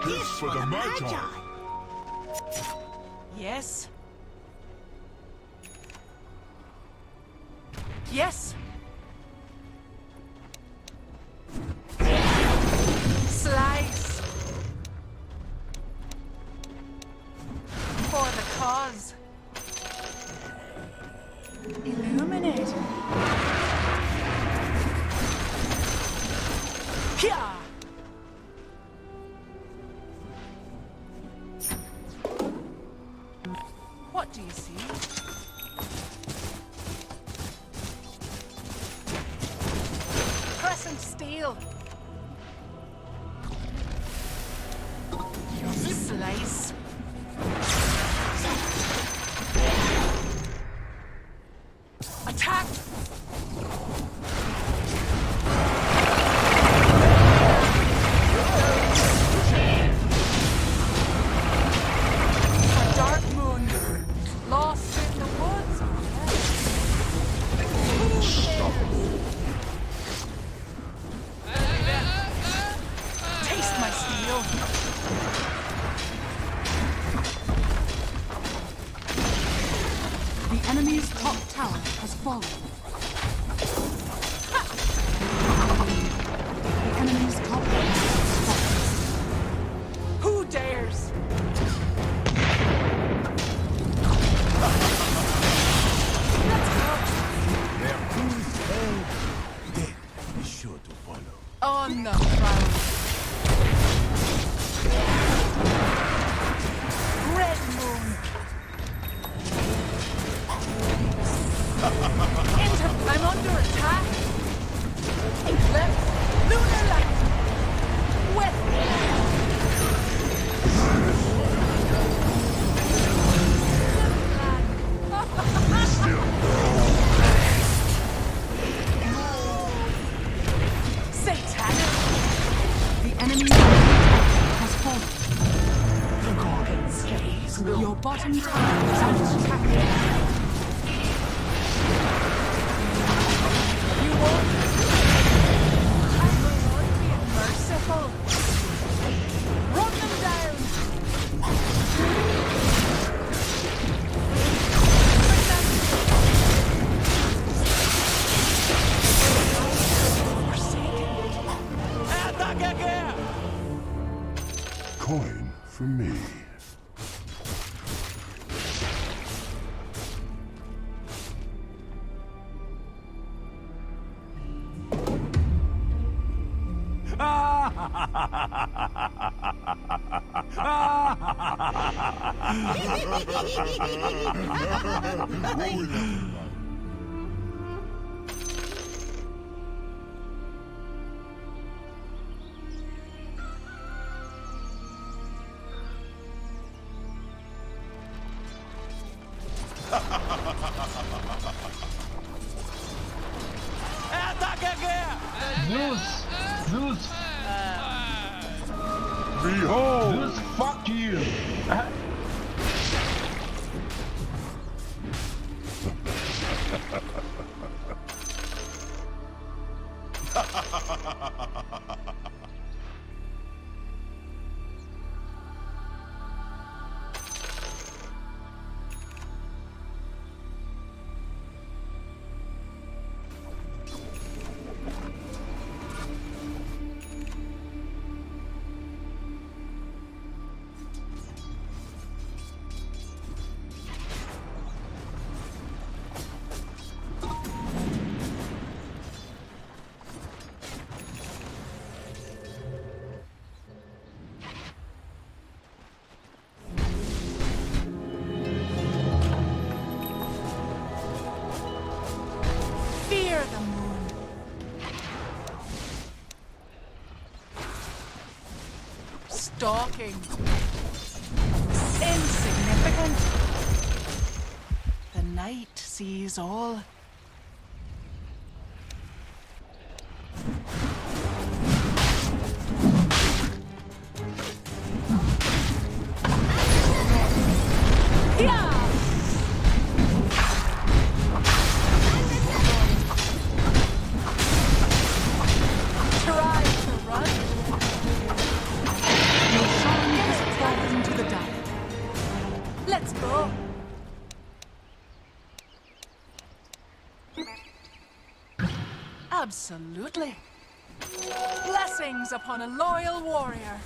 This for the Magi. Yes. Yes. Slice. For the cause. Illuminate. Here. What do you see? Crescent steel. Slice. Attack. A dark moon. Lost in the woods. Taste my steel. The enemy's top tower has fallen. The enemy's top tower has fallen. Who dares? Let's go. Their crews held. Then be sure to follow. On the prowl. Red moon. I'm under attack. Left. Lunar light. West. Satanic. The enemy's has fallen. The Gorgon's gaze will Your bottom tower is under attack. You won't. I will not be merciful. Run them down. Coin for me. Zeus! Behold! Zeus, fuck you! Fear the moon. Stalking. Insignificant. The night sees all. Absolutely. Blessings upon a loyal warrior.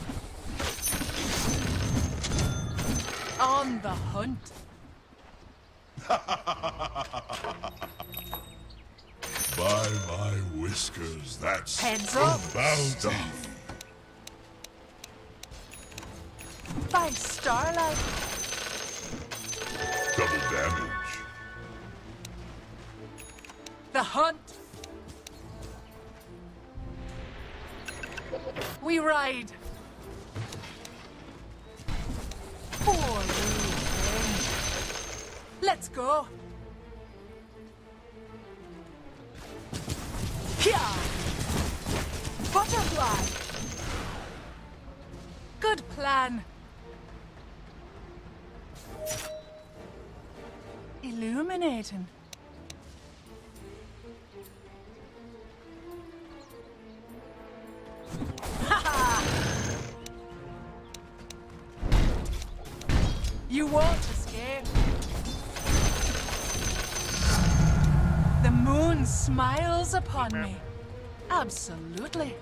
On the hunt. By my whiskers, that's Heads some up. stuff. By starlight. Double damage. The hunt. We ride. For revenge. Let's go. Here. Butterfly. Good plan. Illuminating. You won't escape. The moon smiles upon me. Absolutely.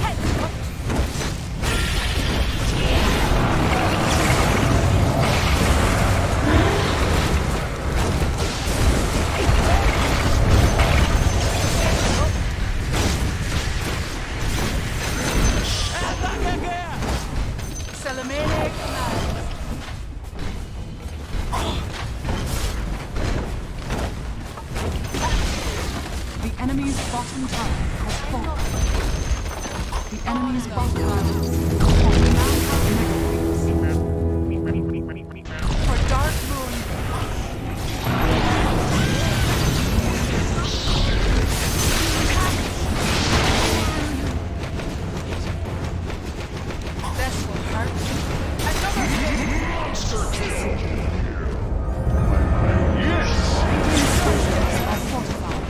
Heads up. Salamene commands. The enemy's bottom tower has fallen. The enemy's bottom tower has fallen. For Dark Moon. This will hurt. Another hit. Are fortified.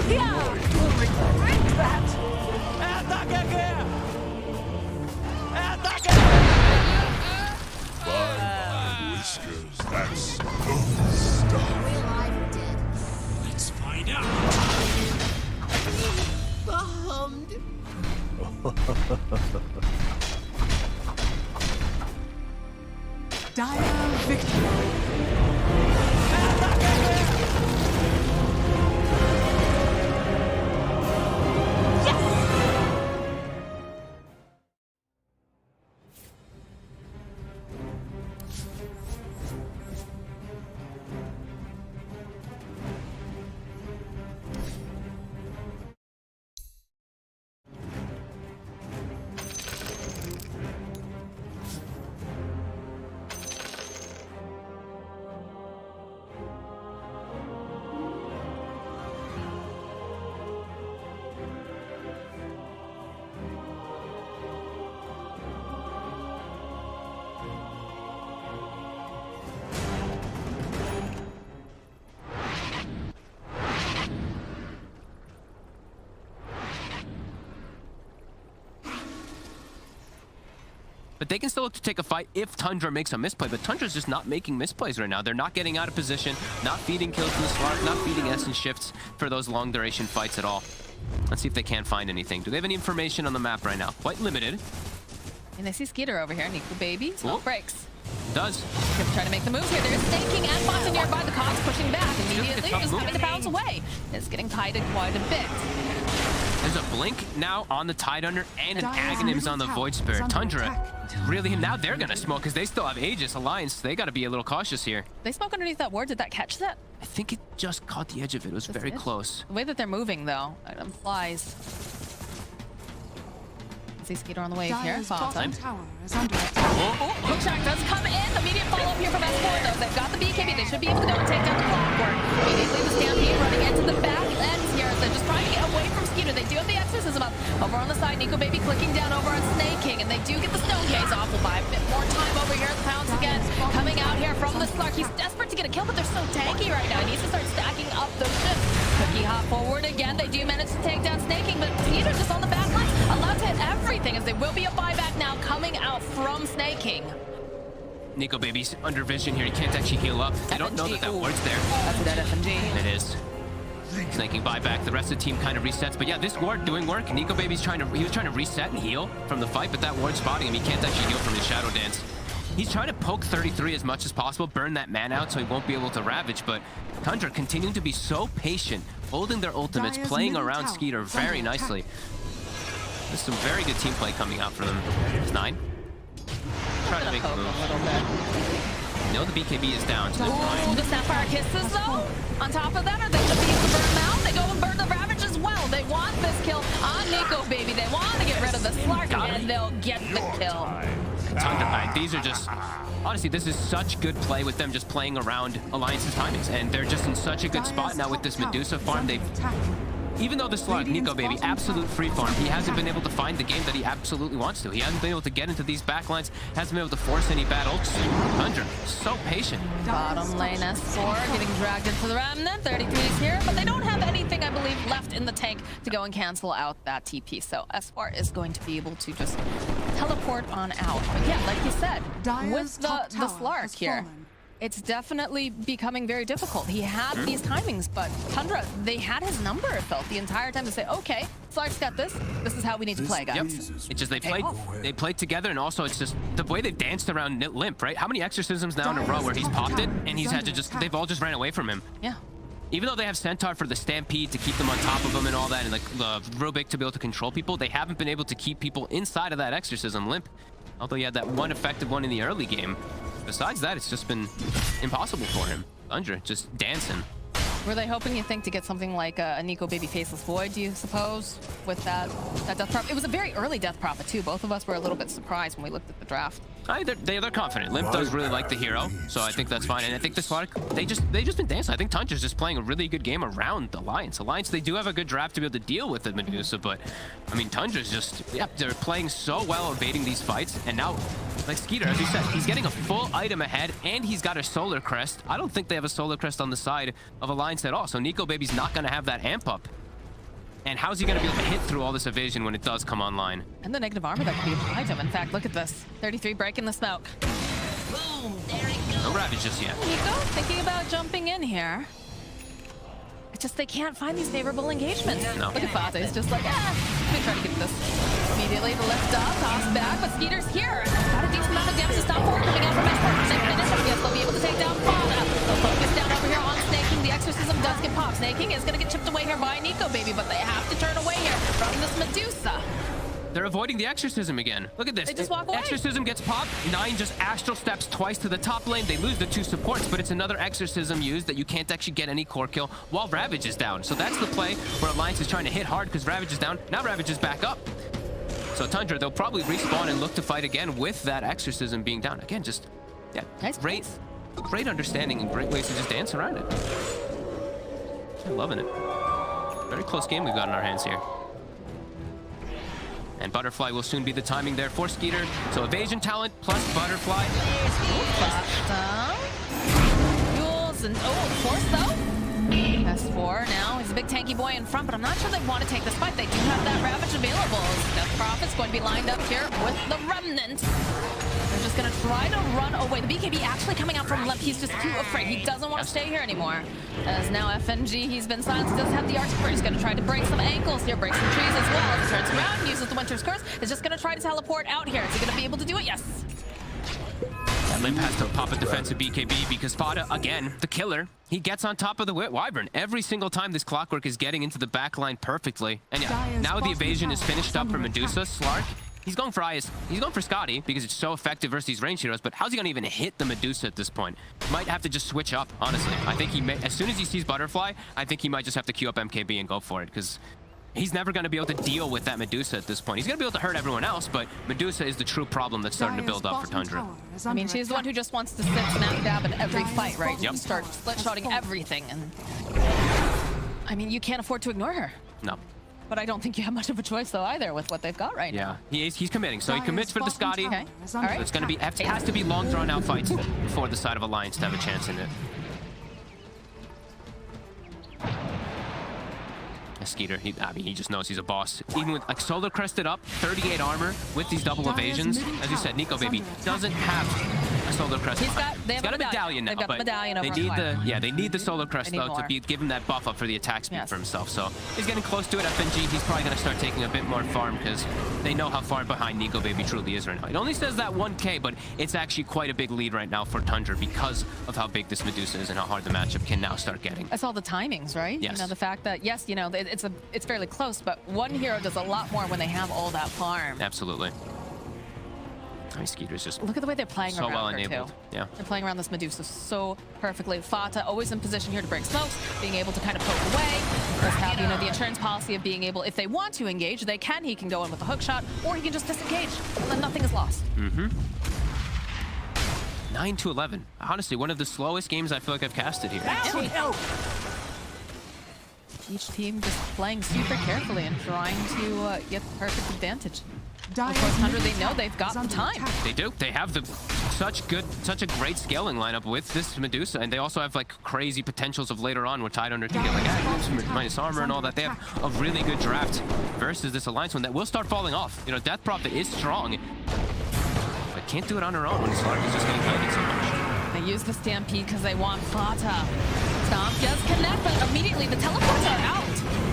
Yeah, we'll regret that. By my whiskers, that's some stuff. Let's find out. Dire victory. But they can still look to take a fight if Tundra makes a misplay. But Tundra's just not making misplays right now. They're not getting out of position, not feeding kills from the Slark, not feeding essence shifts for those long duration fights at all. Let's see if they can find anything. Do they have any information on the map right now? Quite limited. And they see Skeeter over here. Niku baby. Smoke breaks. Does. He's trying to make the move here. There's staking and Fontaine nearby. The Cogs pushing back immediately. Just having to bounce away. It's getting tided quite a bit. There's a blink now on the Tidehunter and an Aghanims on the Void Spirit. Tundra, really, now they're gonna smoke because they still have Aegis Alliance. So they gotta be a little cautious here. They smoke underneath that ward. Did that catch that? I think it just caught the edge of it. It was very close. The way that they're moving, though, it implies. See Skeeter on the wave here. Bottom tower is under attack. Hookshot does come in. Immediate follow-up here from S4, though. They've got the BKB. They should be able to go and take down the Clockwork. Immediately the Stampede running into the back ends here. They're just trying to get away from Skeeter. They do have the Exorcism up. Over on the side, Nico Baby clicking down over on Snake King, and they do get the Stone Case off. We'll buy a bit more time over here. The Pounds again coming out here from the Slark. He's desperate to get a kill, but they're so tanky right now. He needs to start stacking up the ships. Cookie Hop forward again. They do manage to take down Snaking, but Peter just on the back line, allowed to hit everything as there will be a buyback now coming out from Snaking. Nico Baby's under vision here. He can't actually heal up. They don't know that that ward's there. That's a dead FNG. It is. Snaking buyback. The rest of the team kind of resets. But yeah, this ward doing work. Nico Baby's he was trying to reset and heal from the fight, but that ward spotting him. He can't actually heal from his Shadow Dance. He's trying to poke 33 as much as possible, burn that man out so he won't be able to ravage, but Tundra continuing to be so patient, holding their ultimates, playing around Skeeter very nicely. There's some very good team play coming out for them. It's 9. Trying to make a move. You know the BKB is down, so they're fine. Ooh, the Sapphire Kisses though. On top of that, are they going to be able to burn them out? They go and burn the Ravage as well. They want this kill on Nico Baby. They want to get rid of the Slark, and they'll get the kill. These are just, honestly, this is such good play with them just playing around Alliance's timings, and they're just in such a good spot now with this Medusa farm. Even though the Slark, Nico Baby, absolute free farm, he hasn't been able to find the game that he absolutely wants to. He hasn't been able to get into these backlines, hasn't been able to force any bad ults. Tundra, so patient. Bottom lane S4 getting dragged into the Remnant. 33's here, but they don't have anything, I believe, left in the tank to go and cancel out that TP. So S4 is going to be able to just teleport on out. But yeah, like you said, with the Slark here, it's definitely becoming very difficult. He had these timings, but Tundra, they had his number, it felt, the entire time to say, okay, Slark's got this. This is how we need to play, guys. Yep. It's just they played together, and also it's just the way they've danced around Limp, right? How many exorcisms now in a row where he's popped it, and he's had to just, they've all just ran away from him. Yeah. Even though they have Centaur for the Stampede to keep them on top of them and all that, and like Rubik to be able to control people, they haven't been able to keep people inside of that exorcism. Limp, although he had that one effective one in the early game. Besides that, it's just been impossible for him. Tundra just dancing. Were they hoping, you think, to get something like a Nico Baby Faceless Void, do you suppose, with that Death Prophet? It was a very early Death Prophet, too. Both of us were a little bit surprised when we looked at the draft. They're confident. Limp does really like the hero, so I think that's fine. And I think the Slark, they just been dancing. I think Tundra's just playing a really good game around the Alliance. Alliance, they do have a good draft to be able to deal with the Medusa, but I mean, Tundra's just, yeah, they're playing so well evading these fights. And now, like Skeeter, as you said, he's getting a full item ahead, and he's got a Solar Crest. I don't think they have a Solar Crest on the side of Alliance at all, so Nico Baby's not going to have that amp up. And how's he going to be able to hit through all this evasion when it does come online? And the negative armor that can be applied to him. In fact, look at this. 33 breaking the smoke. Boom! There he goes. No Ravage just yet. Nico thinking about jumping in here. It's just they can't find these favorable engagements. No. Look at Fata. He's just like, let me try to get this immediately. The lift up, toss back, but Skeeter's here. Got a decent amount of damage to stop forward coming out from S4. Yes, they'll be able to take down Fata. They'll focus down over here on Snaking. The exorcism does get popped. Snaking is going to get chipped away here by Nico Baby, but they have to turn away here from this Medusa. They're avoiding the exorcism again. Look at this. They just walk away. Exorcism gets popped. 9 just astral steps twice to the top lane. They lose the 2 supports, but it's another exorcism used that you can't actually get any core kill while Ravage is down. So that's the play where Alliance is trying to hit hard because Ravage is down. Now Ravage is back up. So Tundra, they'll probably respawn and look to fight again with that exorcism being down. Again, just, yeah, nice. Great understanding and great ways to just dance around it. I'm loving it. Very close game we've got in our hands here. And Butterfly will soon be the timing there for Skeeter. So evasion talent plus Butterfly. Jules and force though. S4 now. He's a big tanky boy in front, but I'm not sure they want to take this fight. They do have that Ravage available. Death Prophet's going to be lined up here with the Remnant. They're just going to try to run away. The BKB actually coming out from left. He's just too afraid. He doesn't want to stay here anymore. As now FNG, he's been silenced. He does have the Arctic Bird. He's going to try to break some ankles here, break some trees as well. As he turns around, uses the Winter's Curse. Is just going to try to teleport out here. Is he going to be able to do it? Yes. Limp has to pop a defensive BKB because Fata, again, the killer, he gets on top of the Wyvern. Every single time this Clockwork is getting into the back line perfectly. And yeah, now the evasion is finished up for Medusa. Slark, he's going for Ice. He's going for Scotty because it's so effective versus these range heroes, but how's he going to even hit the Medusa at this point? Might have to just switch up, honestly. I think he may, as soon as he sees Butterfly, I think he might just have to queue up MKB and go for it because he's never going to be able to deal with that Medusa at this point. He's going to be able to hurt everyone else, but Medusa is the true problem that's starting to build up for Tundra. I mean, she's the one who just wants to sit snap dab in every fight, right? Yep. You start split-shotting everything, and I mean, you can't afford to ignore her. No. But I don't think you have much of a choice, though, either, with what they've got right now. Yeah, he's committing. So he commits for the Scotty. Okay. All right. It's going to be, it has to be long, drawn-out fights for the side of Alliance to have a chance in it. Skeeter, I mean, he just knows he's a boss. Even with like Solar Crested up, 38 armor with these double evasions. As you said, Nico Baby doesn't have a Solar Crest. He's got a medallion now, They've got but the medallion over they need him. they need the Solar Crest though to give him that buff up for the attack speed for himself. So he's getting close to it. FNG, he's probably gonna start taking a bit more farm because they know how far behind Nico Baby truly is right now. It only says that 1K, but it's actually quite a big lead right now for Tundra because of how big this Medusa is and how hard the matchup can now start getting. That's all the timings, right? Yes. You know, the fact that, yes, you know, it's fairly close, but one hero does a lot more when they have all that farm. Absolutely. I mean, Skeeter's just Look at the way they're playing so around well her, enabled. too. Yeah. They're playing around this Medusa so perfectly. Fata always in position here to break smokes, being able to kind of poke away. Does have, you know, the insurance policy of being able, if they want to engage, they can. He can go in with a hook shot, or he can just disengage, and then nothing is lost. 9-11. Honestly, one of the slowest games I feel like I've casted here. Each team just playing super carefully and trying to get the perfect advantage. Of Dire's course, Hunter, middle they know tower they've got is the under time. attack. They do. They have such a great scaling lineup with this Medusa, and they also have like crazy potentials of later on where Tidehunter can get like minus armor and all that. They have a really good draft versus this Alliance one that will start falling off. You know, Death Prophet is strong, but can't do it on her own when Slark is just getting kited so much. They use the Stampede because they want Fata. Stomp does connect, but immediately the teleports are out.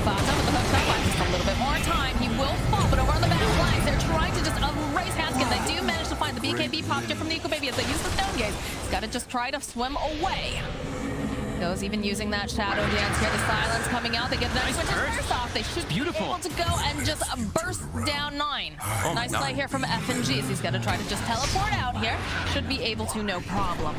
Fata with the hook shot buys just a little bit more time. He will fall, but over on the back lines, they're trying to just erase Haskin. They do manage to find the BKB popped from Nico Baby as they use the Stone Gaze. He's got to just try to swim away. Goes even using that Shadow Dance here. The silence coming out. They get that switch burst off. They should be able to go and just burst down 9. Nice play here from FNGs. He's got to try to just teleport out here. Should be able to, no problem.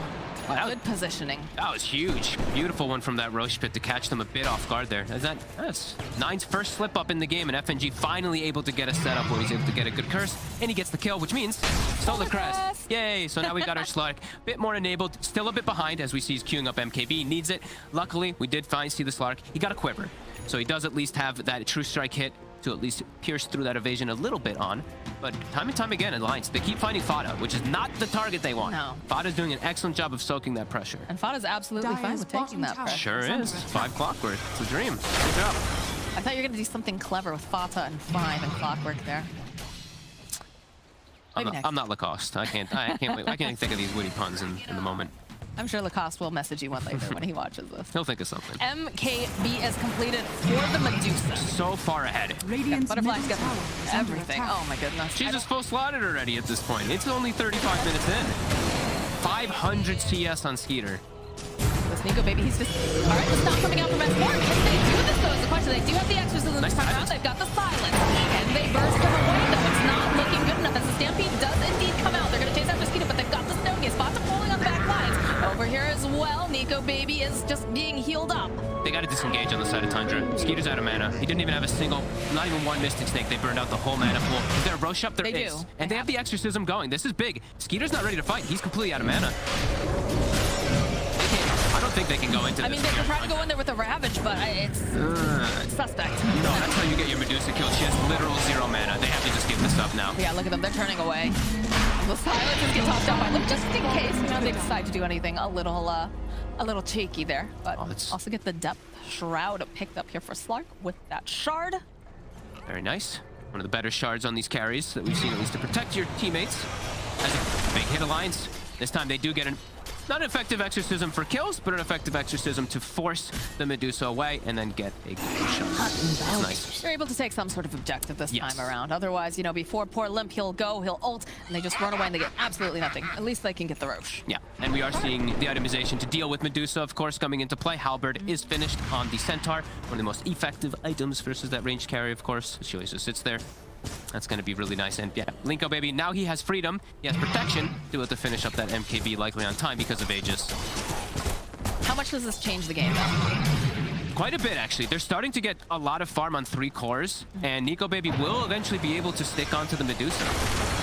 Good positioning. That was huge. Beautiful one from that Roche pit to catch them a bit off guard there. That's Nine's first slip up in the game, and FNG finally able to get a setup where he's able to get a good curse, and he gets the kill, which means Solar Crest. Yay! So now we've got our Slark. Bit more enabled, still a bit behind as we see he's queuing up MKB. Needs it. Luckily, we did see the Slark. He got a quiver, so he does at least have that True Strike hit to at least pierce through that evasion a little bit on. But time and time again, Alliance, they keep finding Fata, which is not the target they want. No. Fata's doing an excellent job of soaking that pressure. And Fata's absolutely fine with taking that pressure. Sure is. 5 Clockwork. It's a dream. Good job. I thought you were going to do something clever with Fata and 5 and Clockwork there. I'm not Lacoste. I can't wait. I can't think of these witty puns in the moment. I'm sure Lacoste will message you one later when he watches this. He'll think of something. MKB is completed for the Medusa. So far ahead. Radiant's Butterfly's middle got tower is under everything. attack. Oh my goodness. She's just full slotted already at this point. It's only 35 minutes in. 500 CS on Skeeter. This Nico Baby, he's just... All right, the stop coming out from S4. Can they do this, though, is the question. They do have the exorcism this time around. They've got the silence. And they burst him away, though. It's not looking good enough as the Stampede does indeed come out. They're going to chase after Skeeter, but they've got the Stone Gaze. Spots are pulling on the back lines. Over here as well, Nico Baby is just being healed up. They got to disengage on the side of Tundra. Skeeter's out of mana. He didn't even have a single, not even one Mystic Snake. They burned out the whole mana pool. Is there a Roche up? There is. do. And they have the exorcism going. This is big. Skeeter's not ready to fight. He's completely out of mana. I don't think they can go into this. I mean, they could try to go in there with a Ravage, but it's suspect. No, that's how you get your Medusa kill. She has literal 0 mana. They have to just give this up now. Yeah, look at them. They're turning away. The silences get tossed out by them just in case, you know, they decide to do anything a little cheeky there. But also get the depth shroud picked up here for Slark with that shard. Very nice. One of the better shards on these carries that we've seen, at least to protect your teammates. As a big hit Alliance. This time they do get not an effective exorcism for kills, but an effective exorcism to force the Medusa away and then get a good shot. That's nice. They're able to take some sort of objective this time around. Otherwise, you know, before poor Limp, he'll ult, and they just run away and they get absolutely nothing. At least they can get the Roche. Yeah, and we are seeing the itemization to deal with Medusa, of course, coming into play. Halberd is finished on the Centaur, one of the most effective items versus that ranged carry, of course. She always just sits there. That's going to be really nice. And yeah, Linko Baby, now he has freedom. He has protection. Do it to finish up that MKB likely on time because of Aegis. How much does this change the game, though? Quite a bit, actually. They're starting to get a lot of farm on 3 cores, and Nico Baby will eventually be able to stick onto the Medusa.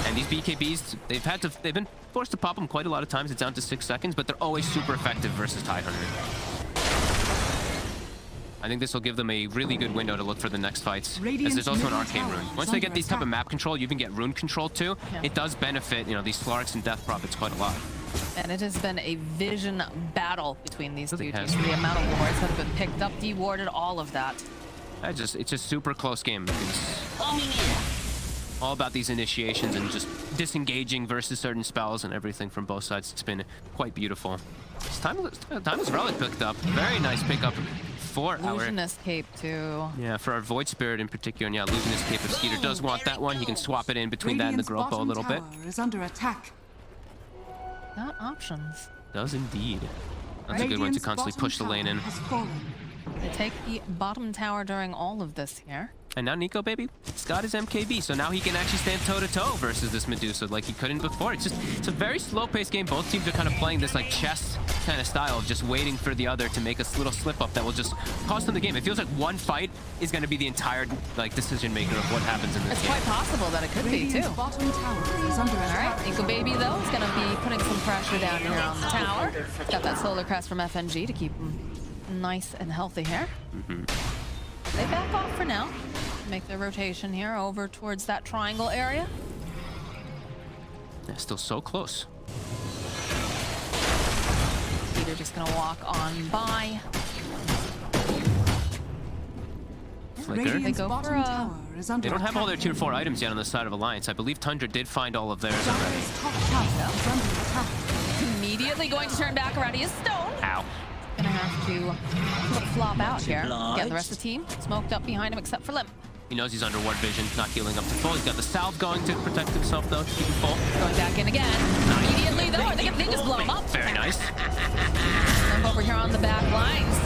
And these BKBs, they've been forced to pop them quite a lot of times. It's down to 6 seconds, but they're always super effective versus Tidehunter. I think this will give them a really good window to look for the next fights, as there's also an arcane rune. Once they get these type of map control, you even get rune control too. Yeah. It does benefit, you know, these Slarks and Death Prophets quite a lot. And it has been a vision battle between these two teams. The amount of wards that have been picked up, dewarded, all of that. It's just super close game. It's all about these initiations and just disengaging versus certain spells and everything from both sides. It's been quite beautiful. This Timeless Relic picked up. Very nice pickup for Illusionist Cape too. Yeah, for our Void Spirit in particular. And yeah, Illusionist Cape, if Skeeter does want that one, he can swap it in between that and the Gropo a little bit. Is under attack. Got options. Does indeed. That's a good one to constantly push the lane in. They take the bottom tower during all of this here. And now Nico, baby, he's got his MKB, so now he can actually stand toe-to-toe versus this Medusa like he couldn't before. It's a very slow-paced game. Both teams are kind of playing this like chess kind of style of just waiting for the other to make a little slip-up that will just cost them the game. It feels like one fight is going to be the entire like decision-maker of what happens in this game. It's quite possible that it could be, too. Bottom tower is under attack. All right, Nico Baby, though, is going to be putting some pressure down here on the tower. Got that Solar Crest from FNG to keep him nice and healthy here. They back off for now. Make their rotation here over towards that triangle area. They're still so close. They're just gonna walk on by. Flicker. They go for a... They don't have all their tier 4 items yet on the side of Alliance. I believe Tundra did find all of theirs already. Immediately going to turn back around. He is stone. Ow. Gonna have to flop out here. Again, the rest of the team smoked up behind him except for Limp. He knows he's under ward vision, not healing up to full. He's got the salve going to protect himself, though, to keep him full. Going back in again. Immediately, though, I think they just blow him up. Very nice. Limp over here on the back lines.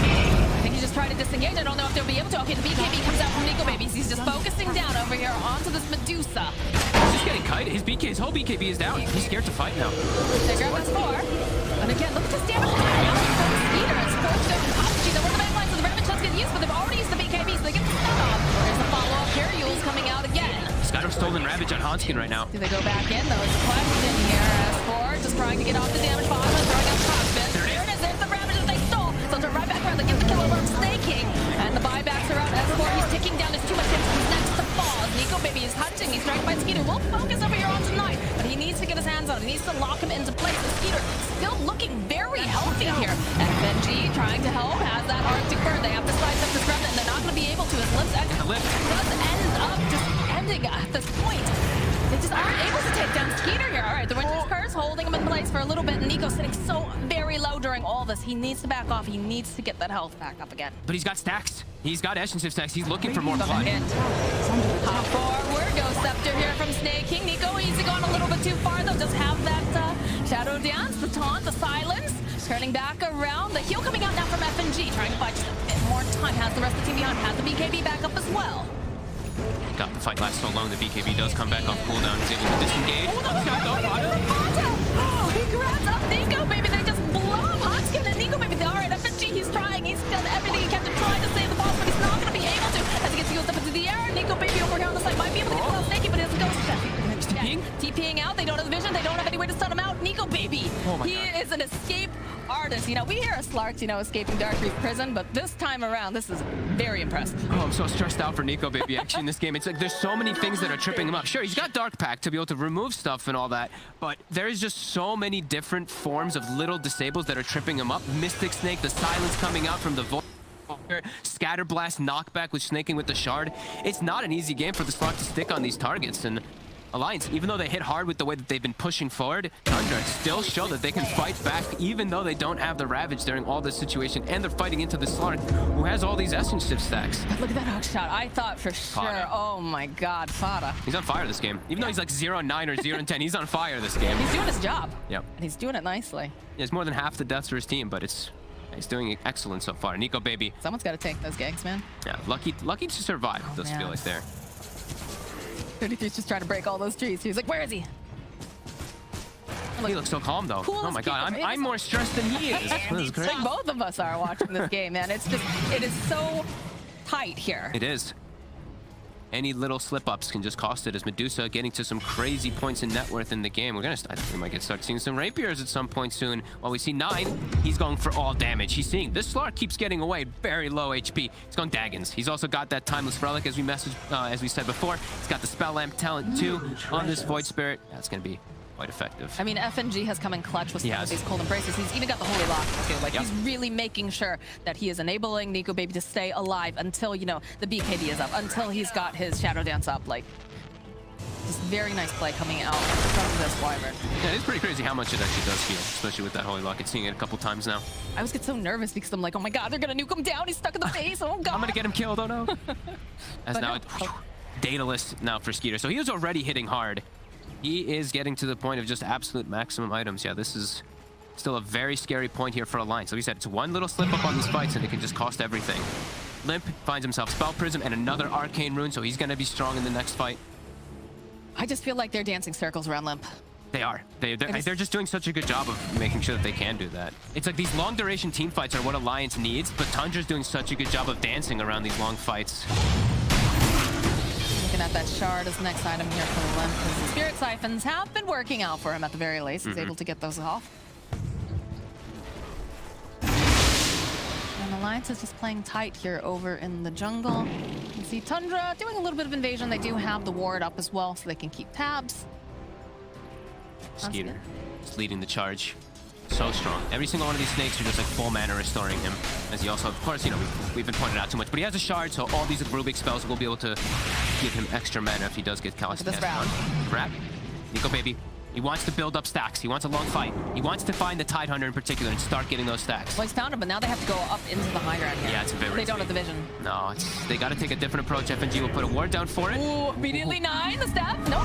I think he's just trying to disengage. I don't know if they'll be able to. Okay, the BKB comes out from Nico Babies. He's just focusing down over here onto this Medusa. He's just getting kited. His whole BKB is down. He's scared to fight now. They grab us 4. And again, look at this damage coming out from the Skeeter. It's forced open Hopsy. They're one of the main lines of the Ravage that's getting used, but they've already used the BKB, so they get the stun off. There's the follow-up here. Yule's coming out again. He's got a stolen Ravage on Hanskin right now. Do they go back in, though? It's a question here. S4 just trying to get off the damage bottom and throwing out Crossfit. There it is. There's the Ravage that they stole. So they're right back around. They get the kill over Snake King. And the buybacks are out. S4, he's ticking down. There's too much hits. He's next to fall. Nico Baby is hunting. He's dragged by Skeeter. We'll focus over here on tonight, but he needs to get his hands on it. He needs to lock him into place. The Skeeter still looking very healthy here. FNG trying to help, has that Arctic Bird. They have to slice up this remnant, and they're not going to be able to. His lips does end up just ending at this point. They just aren't able to take down Skeeter here. All right, the Winter's Curse holding him in place for a little bit. Nico sitting so very low during all this. He needs to back off. He needs to get that health back up again. But he's got stacks. He's got Essence stacks. He's looking for more blood. Hop forward, Ghost Scepter here from Snake King. Nico easy going a little bit too far. They'll just have that Shadow Dance, the taunt, the silence. Turning back around. The heal coming out now from FNG. Trying to buy just a bit more time. Has the rest of the team behind. Has the BKB back up as well. God, the fight lasts so long. The BKB does come back off cooldown. He's able to disengage. Oh, he grabs up Nico Baby. They just blow up Hanskin and Nico Baby. All right, FNG, he's trying. He's done everything he can to try to save the boss, but he's not going to be able to. As he gets healed up into the air, Nico Baby over here on the side might be able to get Snake, but he has a ghost step. TPing out. They don't have the vision. They don't have any way to stun him out. Nico Baby. He is an escape artist. You know, we hear of Slarks, you know, escaping Dark Reef prison, but this time around, this is very impressive. Oh, I'm so stressed out for Nico Baby actually in this game. It's like there's so many things that are tripping him up. Sure, he's got Dark Pack to be able to remove stuff and all that, but there is just so many different forms of little disables that are tripping him up. Mystic Snake, the silence coming out from the void. Scatter Blast knockback with snaking with the shard. It's not an easy game for the Slark to stick on these targets, and Alliance, even though they hit hard with the way that they've been pushing forward, Tundra still show that they can fight back even though they don't have the Ravage during all this situation, and they're fighting into the Slark, who has all these Essence Shift stacks. Look at that hook shot. I thought for sure, Fada. Oh my god, Fada. He's on fire this game. Even though he's like 0-9 or 0-10, he's on fire this game. He's doing his job. Yep. And he's doing it nicely. He has more than half the deaths for his team, but he's doing excellent so far. Nico Baby. Someone's got to take those ganks, man. Yeah, lucky to survive, it does feel like there. 33's just trying to break all those trees. He's like, where is he? He looks so calm, though. Cool oh my god, I'm more stressed than he is. This is great. Like both of us are watching this game, man. It's just, it is so tight here. It is. Any little slip-ups can just cost it, as Medusa getting to some crazy points in net worth in the game. I think we might start seeing some rapiers at some point soon. While we see 9, he's going for all damage. He's seeing this Slark keeps getting away, very low HP. He's going Daggins. He's also got that Timeless Relic, as we said before. He's got the Spell Lamp talent too on this Void Spirit. That's going to be quite effective. I mean, FNG has come in clutch with some He of has. these cold embraces. He's even got the Holy Lock, too. Like, Yep. he's really making sure that he is enabling Nico Baby to stay alive until, you know, the BKB is up, until he's got his Shadow Dance up. Like, just very nice play coming out from this Wyvern. Yeah, it's pretty crazy how much it actually does heal, especially with that Holy Lock. It's seeing it a couple times now. I always get so nervous because I'm like, oh my god, they're gonna nuke him down. He's stuck in the face. Oh god. I'm gonna get him killed, oh no. As But now, no. Daedalus now for Skeeter. So he was already hitting hard. He is getting to the point of just absolute maximum items. Yeah, this is still a very scary point here for Alliance. So he said it's one little slip up on these fights and it can just cost everything. Limp finds himself Spell Prism and another Arcane Rune, so he's gonna be strong in the next fight. I just feel like they're dancing circles around Limp. They are. They're just doing such a good job of making sure that they can do that. It's like these long duration team fights are what Alliance needs, but Tundra's doing such a good job of dancing around these long fights. Looking at that shard as next item here for the Limp, because the Spirit Siphons have been working out for him at the very least. He's able to get those off. And Alliance is just playing tight here over in the jungle. You see Tundra doing a little bit of invasion. They do have the ward up as well, so they can keep tabs. Skeeter is leading the charge. So strong. Every single one of these snakes are just like full mana restoring him. As he also, of course, you know, we've been pointed out too much, but he has a shard, so all these Rubik spells will be able to give him extra mana if he does get Callous. Look at this round. Crap. Nico Baby. He wants to build up stacks. He wants a long fight. He wants to find the Tidehunter in particular and start getting those stacks. Well, he's found him, but now they have to go up into the high ground here. Yeah, it's a bit They don't have the vision. No, they got to take a different approach. FNG will put a ward down for it. Ooh, immediately 9, the step. Nope.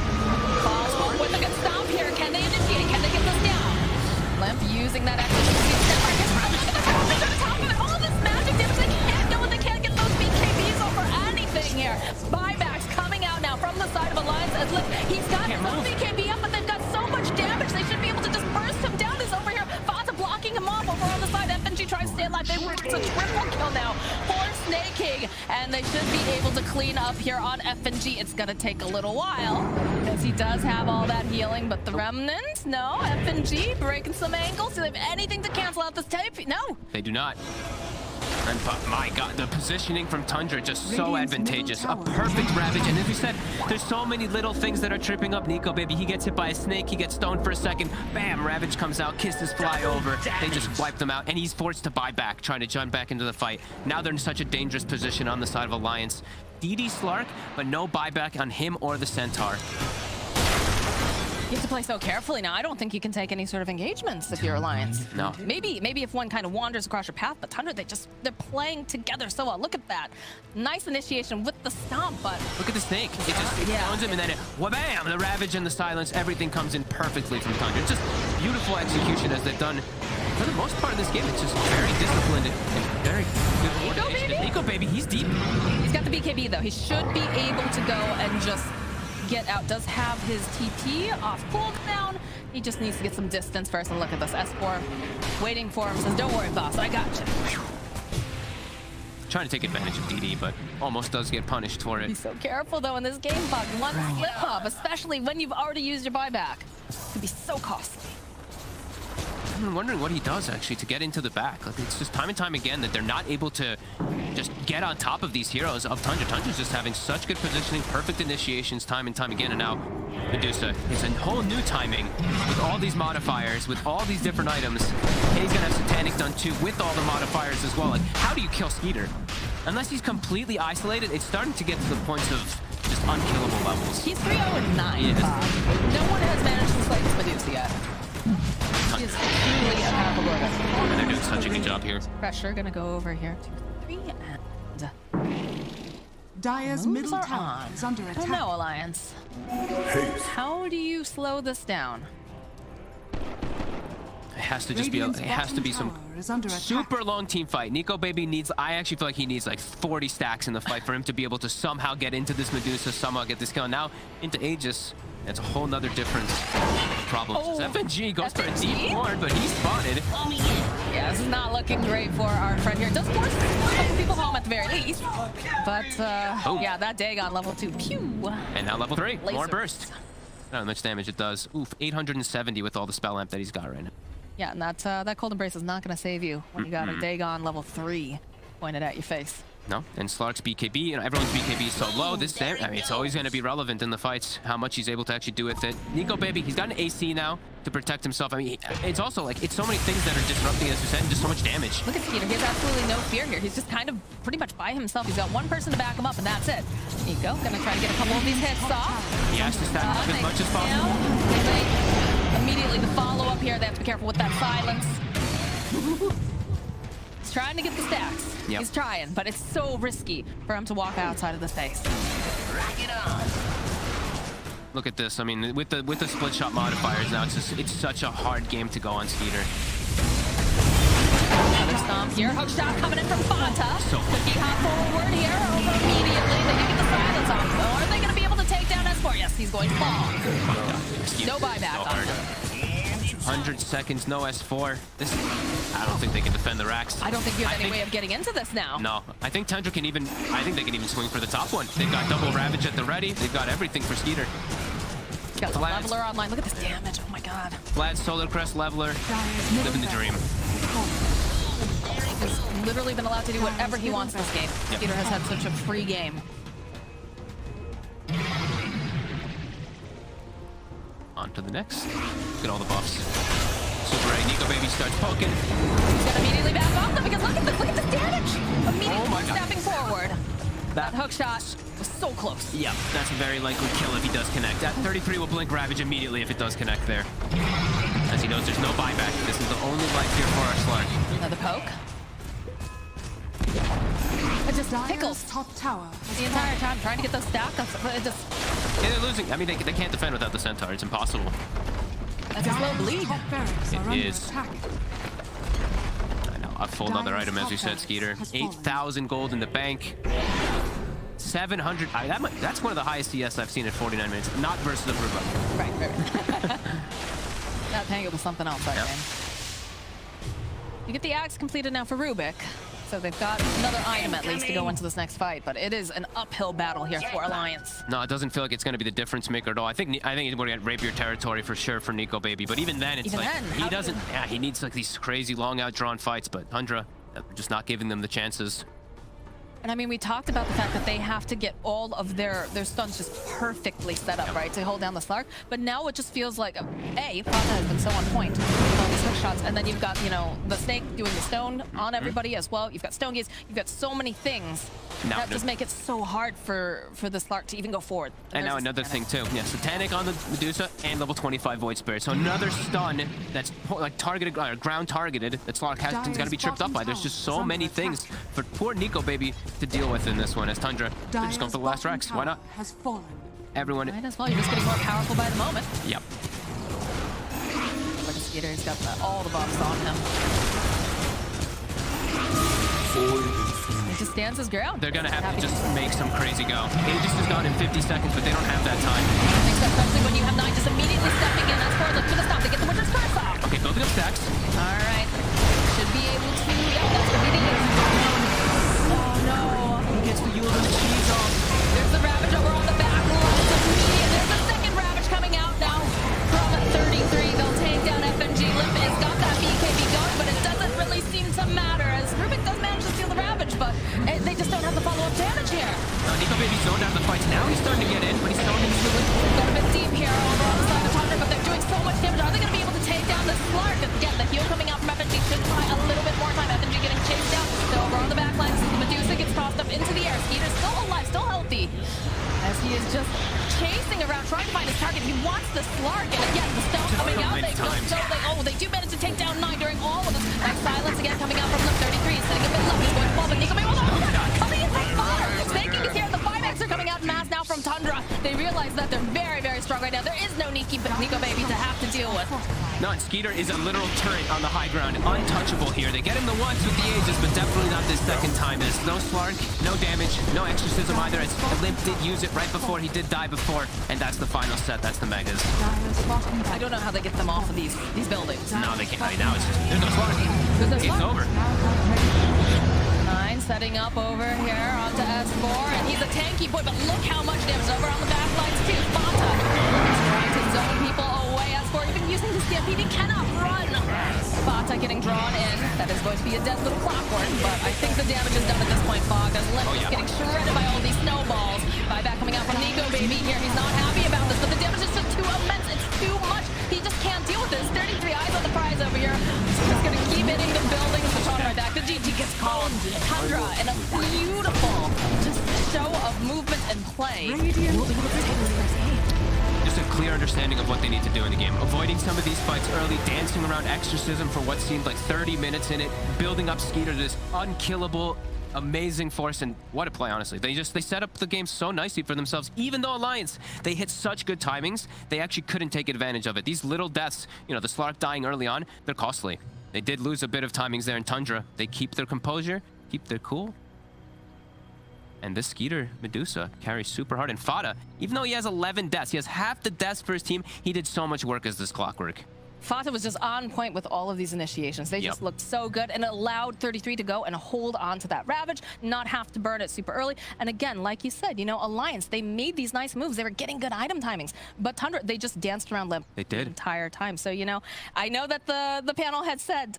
Follow with a good stomp here. Can they initiate? Can they get this down? Limp using that action to see step back. It's running to the top. They're on top of it. All this magic damage. They can't go and they can't get those BKBs over anything here. Buybacks coming out now from the side of Alliance as Limp. He's got his own BKB up, but they've got so much damage. They should be able to just burst him down. He's over here. Fata blocking him off over on the side. FNG tries to stay alive. It's a triple kill now for Snake King, and they should be able to clean up here on FNG. It's gonna take a little while because he does have all that healing, but the Remnant, no. FNG breaking some ankles. Do they have anything to cancel out this tape? No. They do not. And my god, the positioning from Tundra just so Radiant's advantageous. A middle tower. perfect Ravage. And as we said, there's so many little things that are tripping up Nico Baby. He gets hit by a snake, he gets stoned for a second. Bam, Ravage comes out, kisses fly over. They just wipe them out. And he's forced to buy back, trying to jump back into the fight. Now they're in such a dangerous position on the side of Alliance. DD Slark, but no buyback on him or the Centaur. You have to play so carefully now. I don't think you can take any sort of engagements if you're Alliance. No. Maybe if one kind of wanders across your path, but Tundra, they're playing together so well. Look at that. Nice initiation with the stomp, but Look at the snake. It just stones him and then wha-bam! The Ravage and the silence, everything comes in perfectly from Tundra. It's just beautiful execution as they've done for the most part of this game. It's just very disciplined and very good coordination. Nico Baby, he's deep. he's got the BKB though. He should be able to go and just get out. Does have his TP off cooldown. He just needs to get some distance first. And look at this S4 waiting for him. Says, "Don't worry, boss. I got you." Trying to take advantage of DD, but almost does get punished for Be it. so careful though in this game, Pug. One slip up, especially when you've already used your buyback, could be so costly. I'm wondering what he does actually to get into the back. Like, it's just time and time again that they're not able to just get on top of these heroes of Tundra. Tundra's just having such good positioning, perfect initiations time and time again, and now Medusa. It's a whole new timing with all these modifiers, with all these different items, and he's gonna have Satanic done too with all the modifiers as well. Like, how do you kill Skeeter? Unless he's completely isolated, it's starting to get to the points of just unkillable levels. He's 3-0-9. He is. No one has managed to slay this Medusa yet. He is truly a powerful Gorgon. And they're doing such a good job here. Pressure gonna go over here. 2, 3, and Dire's moves middle are tower on. is under I attack. don't know, Alliance. How do you slow this down? It has to just be. It has to be some Tower is under attack. super long team fight. Nico Baby needs. I actually feel like he needs like 40 stacks in the fight for him to be able to somehow get into this Medusa, somehow get this kill. Now into Aegis. That's a whole nother different problem. Oh, FNG goes for a FNG? deep ward, but he's spotted. Yeah, this is not looking great for our friend here. Does force a couple people home at the very least. But, yeah, that Dagon level 2. Pew! And now level 3. More Lasers. burst. Not how much damage it does. Oof, 870 with all the spell amp that he's got right now. Yeah, and that Cold Embrace is not going to save you when you got a Dagon level 3 pointed at your face. No, and Slark's BKB, you know, everyone's BKB is so low. This, I mean, it's always going to be relevant in the fights, how much he's able to actually do with it. Nico Baby, he's got an AC now to protect himself. I mean, it's also like, it's so many things that are disrupting, as you said, and just so much damage. Look at Skeeter, he has absolutely no fear here. He's just kind of pretty much by himself. He's got one person to back him up, and that's it. Nico, gonna try to get a couple of these hits off. He has to stack up as much as possible. Immediately the follow-up here, they have to be careful with that silence. He's trying to get the stacks. Yep. He's trying, but it's so risky for him to walk outside of the space. Look at this. I mean, with the split shot modifiers now, it's such a hard game to go on Skeeter. Another stomp here. Hook shot coming in from Fanta. So Cookie hop forward here. Over immediately. They can get the silence off. Or are they going to be able to take down S4? Yes, he's going to fall. No buyback on him. 100 seconds, no S4. This, I don't think they can defend the racks. I don't think you have any way of getting into this now. No, I think Tundra can even, I think they can even swing for the top one. They've got double Ravage at the ready. They've got everything for Skeeter. Got the leveler online. Look at this damage. Oh my god. Vlad, Solar Crest, leveler, living the dream. He's literally been allowed to do whatever he wants this game. Yep. Skeeter has had such a free game. On to the next. Look at all the buffs. Super A, Nico Baby starts poking. He's gonna immediately back off them because look at this damage! Immediately stepping forward. That hook shot was so close. Yeah, that's a very likely kill if he does connect. At 33 will blink Ravage immediately if it does connect there. As he knows there's no buyback. This is the only life here for our Slark. Another poke. It just tickles top tower the entire time trying to get those stacks. It just... Yeah, they're losing. I mean, they can't defend without the Centaur. It's impossible. That's a slow bleed. It is. I know. A full another item, as we said, Skeeter. 8,000 gold in the bank. 700. That's one of the highest CS I've seen in 49 minutes. Not versus the Ruba. Right. That Tango was something else, that game. You get the axe completed now for Rubik. So they've got another item at least to go into this next fight, but it is an uphill battle here for Alliance. No, it doesn't feel like it's going to be the difference maker at all. I think he's going to get rapier territory for sure for Nico Baby, but even then, it's he doesn't. Yeah, he needs like these crazy long outdrawn fights, but Tundra just not giving them the chances. And I mean, we talked about the fact that they have to get all of their stuns just perfectly set up, right, to hold down the Slark. But now it just feels like, Fata has been so on point with all these hook shots. And then you've got, you know, the Snake doing the stone on everybody as well. You've got Stone Gaze. You've got so many things that just make it so hard for the Slark to even go forward. And now another thing too. Yeah, Satanic on the Medusa and level 25 Void Spirit. So another stun that's like targeted, ground targeted that Slark has got to be tripped up by. There's just so many things for poor Nico Baby to deal with in this one as Tundra. They're just going for the last racks. Why not? Everyone. Might as well. You're just getting more powerful by the moment. Yep. Look at Skeeter. He's got all the buffs on him. He just stands his ground. They're going to have to just make some crazy go. Aegis is gone in 50 seconds, but they don't have that time. Especially when you have 9 just immediately stepping in. As for look for the stop. They get the Winter's Curse off. Okay, building up stacks. All right. Should be able to. Yeah, that's going to be the Oh no. He gets the Yule and the cheese off. There's the Ravage over on the back line. There's a second Ravage coming out now from 33. They'll take down FNG. Limp has got that BKB going, but it doesn't really seem to matter as Rubik does manage to steal the Ravage, but they just don't have the follow-up damage here. Nico Baby's zoned out of the fights. Now he's starting to get in, but he's throwing into the Got a bit deep here over on the side of Tundra, but they're doing so much damage. Are they going to be able to take down this Slark? Again, the heal coming out from FNG should buy a little bit more time. FNG getting chased down. They're over on the back line. Medusa gets tossed up into the air. Skeeter's still alive, still healthy. As he is just chasing around, trying to find his target. He wants the Slark, and again, the stone coming out. They do manage to take down 9 during all of this. Nice silence again coming out from Limp 33. He's sitting a bit low. He's going to fall, but Nico Baby, coming in from far. Snaking is here. The 5X are coming out in mass now from Tundra. They realize that they're very, very strong right now. There is no Nico Baby to have to deal with. No, and Skeeter is a literal turret on the high ground. Untouchable here. They get him the once with the Aegis, but definitely not this second time. There's no Slark, no damage, no exorcism either. As Limp did use it right before he did die before, and that's the final set. That's the Megas. I don't know how they get them off of these buildings. No, they can't. Now it's just, there's no Slark. It's over. 9 setting up over here onto S4, and he's a tanky boy, but look how much damage over on the back lines too. Fata is trying to zone people away. S4 even using the Stampede, he cannot run. Fata getting drawn in. That is going to be a dead little clockwork, but I think the damage is done at this point, Fog. As Len is getting shredded by all of these snowballs. Buyback coming out from Nico, baby, here. He's not happy about this, but the damage is just too immense. It's too much. He just can't deal with this. 33 eyes on the prize over here. He's going to keep hitting the buildings. The shot right back. The GG gets called. Tundra in a beautiful just show of movement and play. Just a clear understanding of what they need to do in the game. Avoiding some of these fights early, dancing around Exorcism for what seemed like 30 minutes in it, building up Skeeter to this unkillable, amazing force, and what a play, honestly. They set up the game so nicely for themselves. Even though Alliance, they hit such good timings, they actually couldn't take advantage of it. These little deaths, you know, the Slark dying early on, they're costly. They did lose a bit of timings there in Tundra. They keep their composure, keep their cool. And this Skeeter Medusa carries super hard. And Fata, even though he has 11 deaths, he has half the deaths for his team, he did so much work as this clockwork. Fata was just on point with all of these initiations. They just looked so good and allowed 33 to go and hold on to that Ravage, not have to burn it super early. And again, like you said, you know, Alliance, they made these nice moves. They were getting good item timings. But Tundra, they just danced around Limp the entire time. So, you know, I know that the panel had said...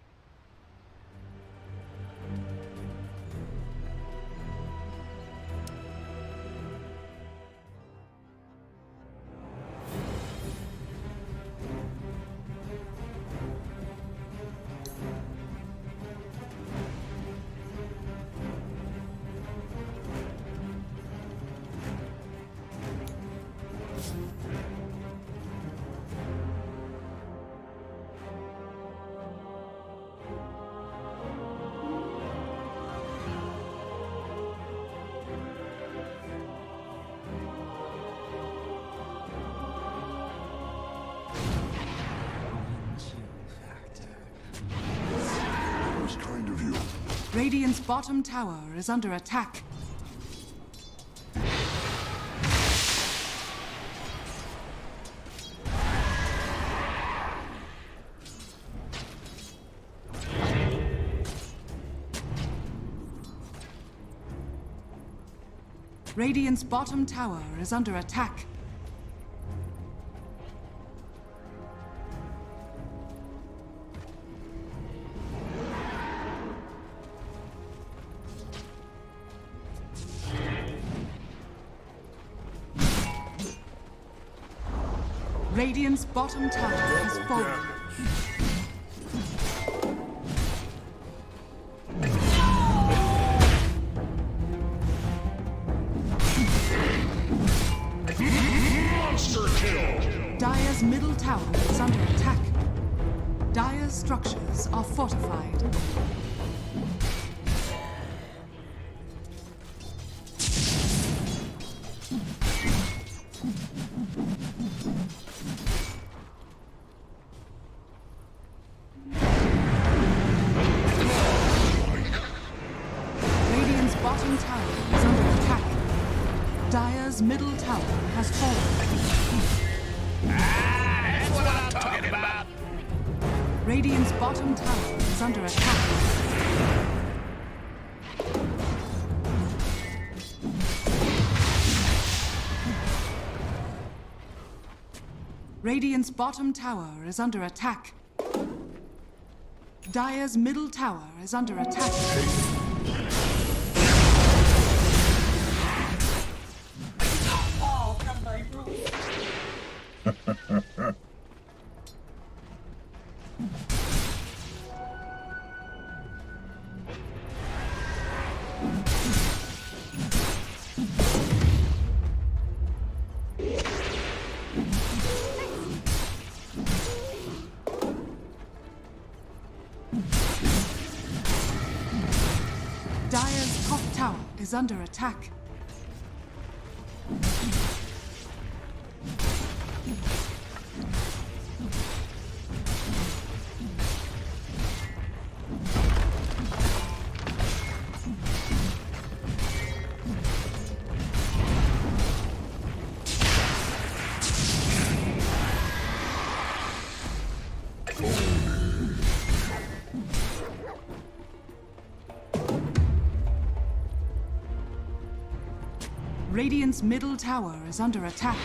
Radiant's bottom tower is under attack. Radiant's bottom tower is under attack. Radiant's bottom tower has fallen. Monster kill! Dire's middle tower is under attack. Dire's structures are fortified. Radiant's bottom tower is under attack. Dire's middle tower has fallen. That's what I'm talking about. Radiant's bottom tower is under attack. Radiant's bottom tower is under attack. Dire's middle tower is under attack. Dire's top tower is under attack. Radiant's middle tower is under attack.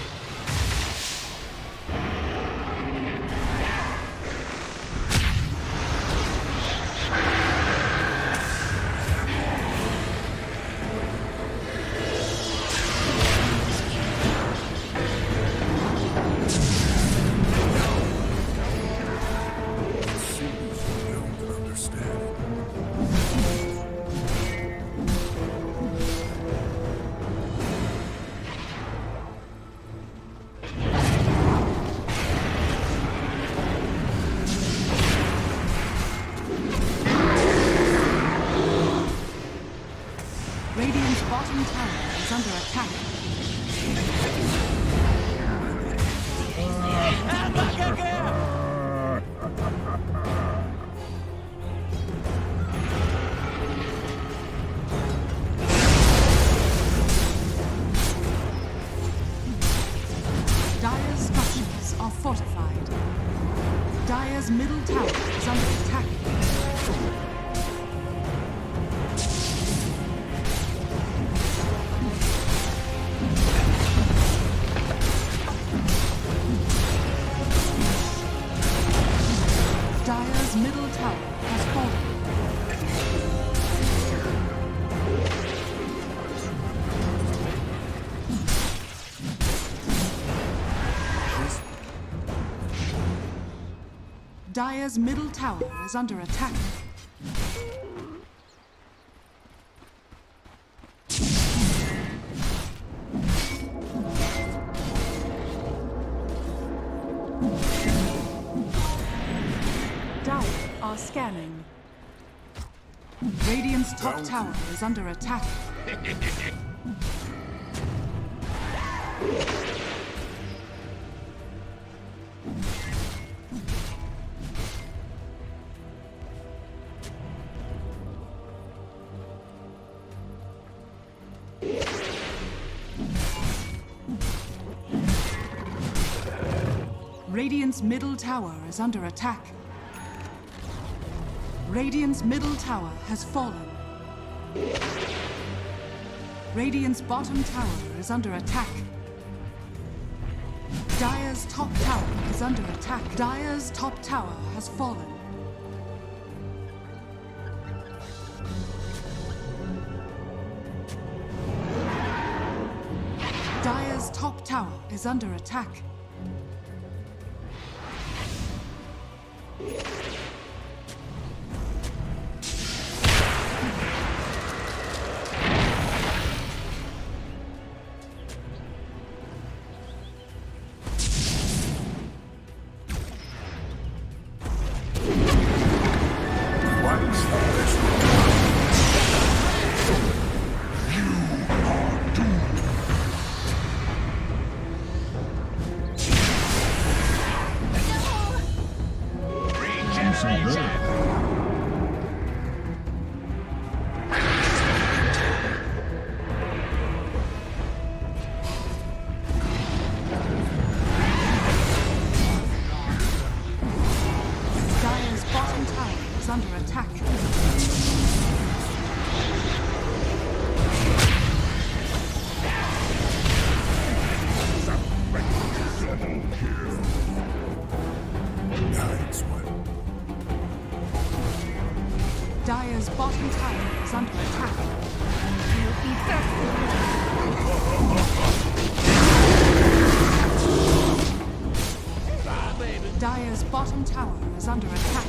attack. Dire's structures are fortified. Dire's middle tower is under attack. Dire's middle tower has fallen. Dire's middle tower is under attack. Dire are scanning. Radiant's top tower is under attack. Radiant's middle tower is under attack. Radiant's middle tower has fallen. Radiant's bottom tower is under attack. Dire's top tower is under attack. Dire's top tower has fallen. Dire's top tower is under attack. Dire's bottom tower is under attack. Dire's bottom tower is under attack. Dire's bottom tower is under attack.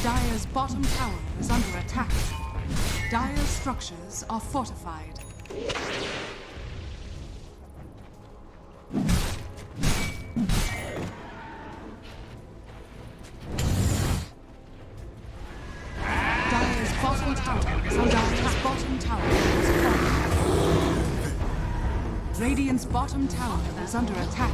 Dire's bottom tower is under attack. Dire's structures are fortified. Dire's bottom tower is under attack. Dire's bottom tower is fortified. Radiant's bottom tower is under attack.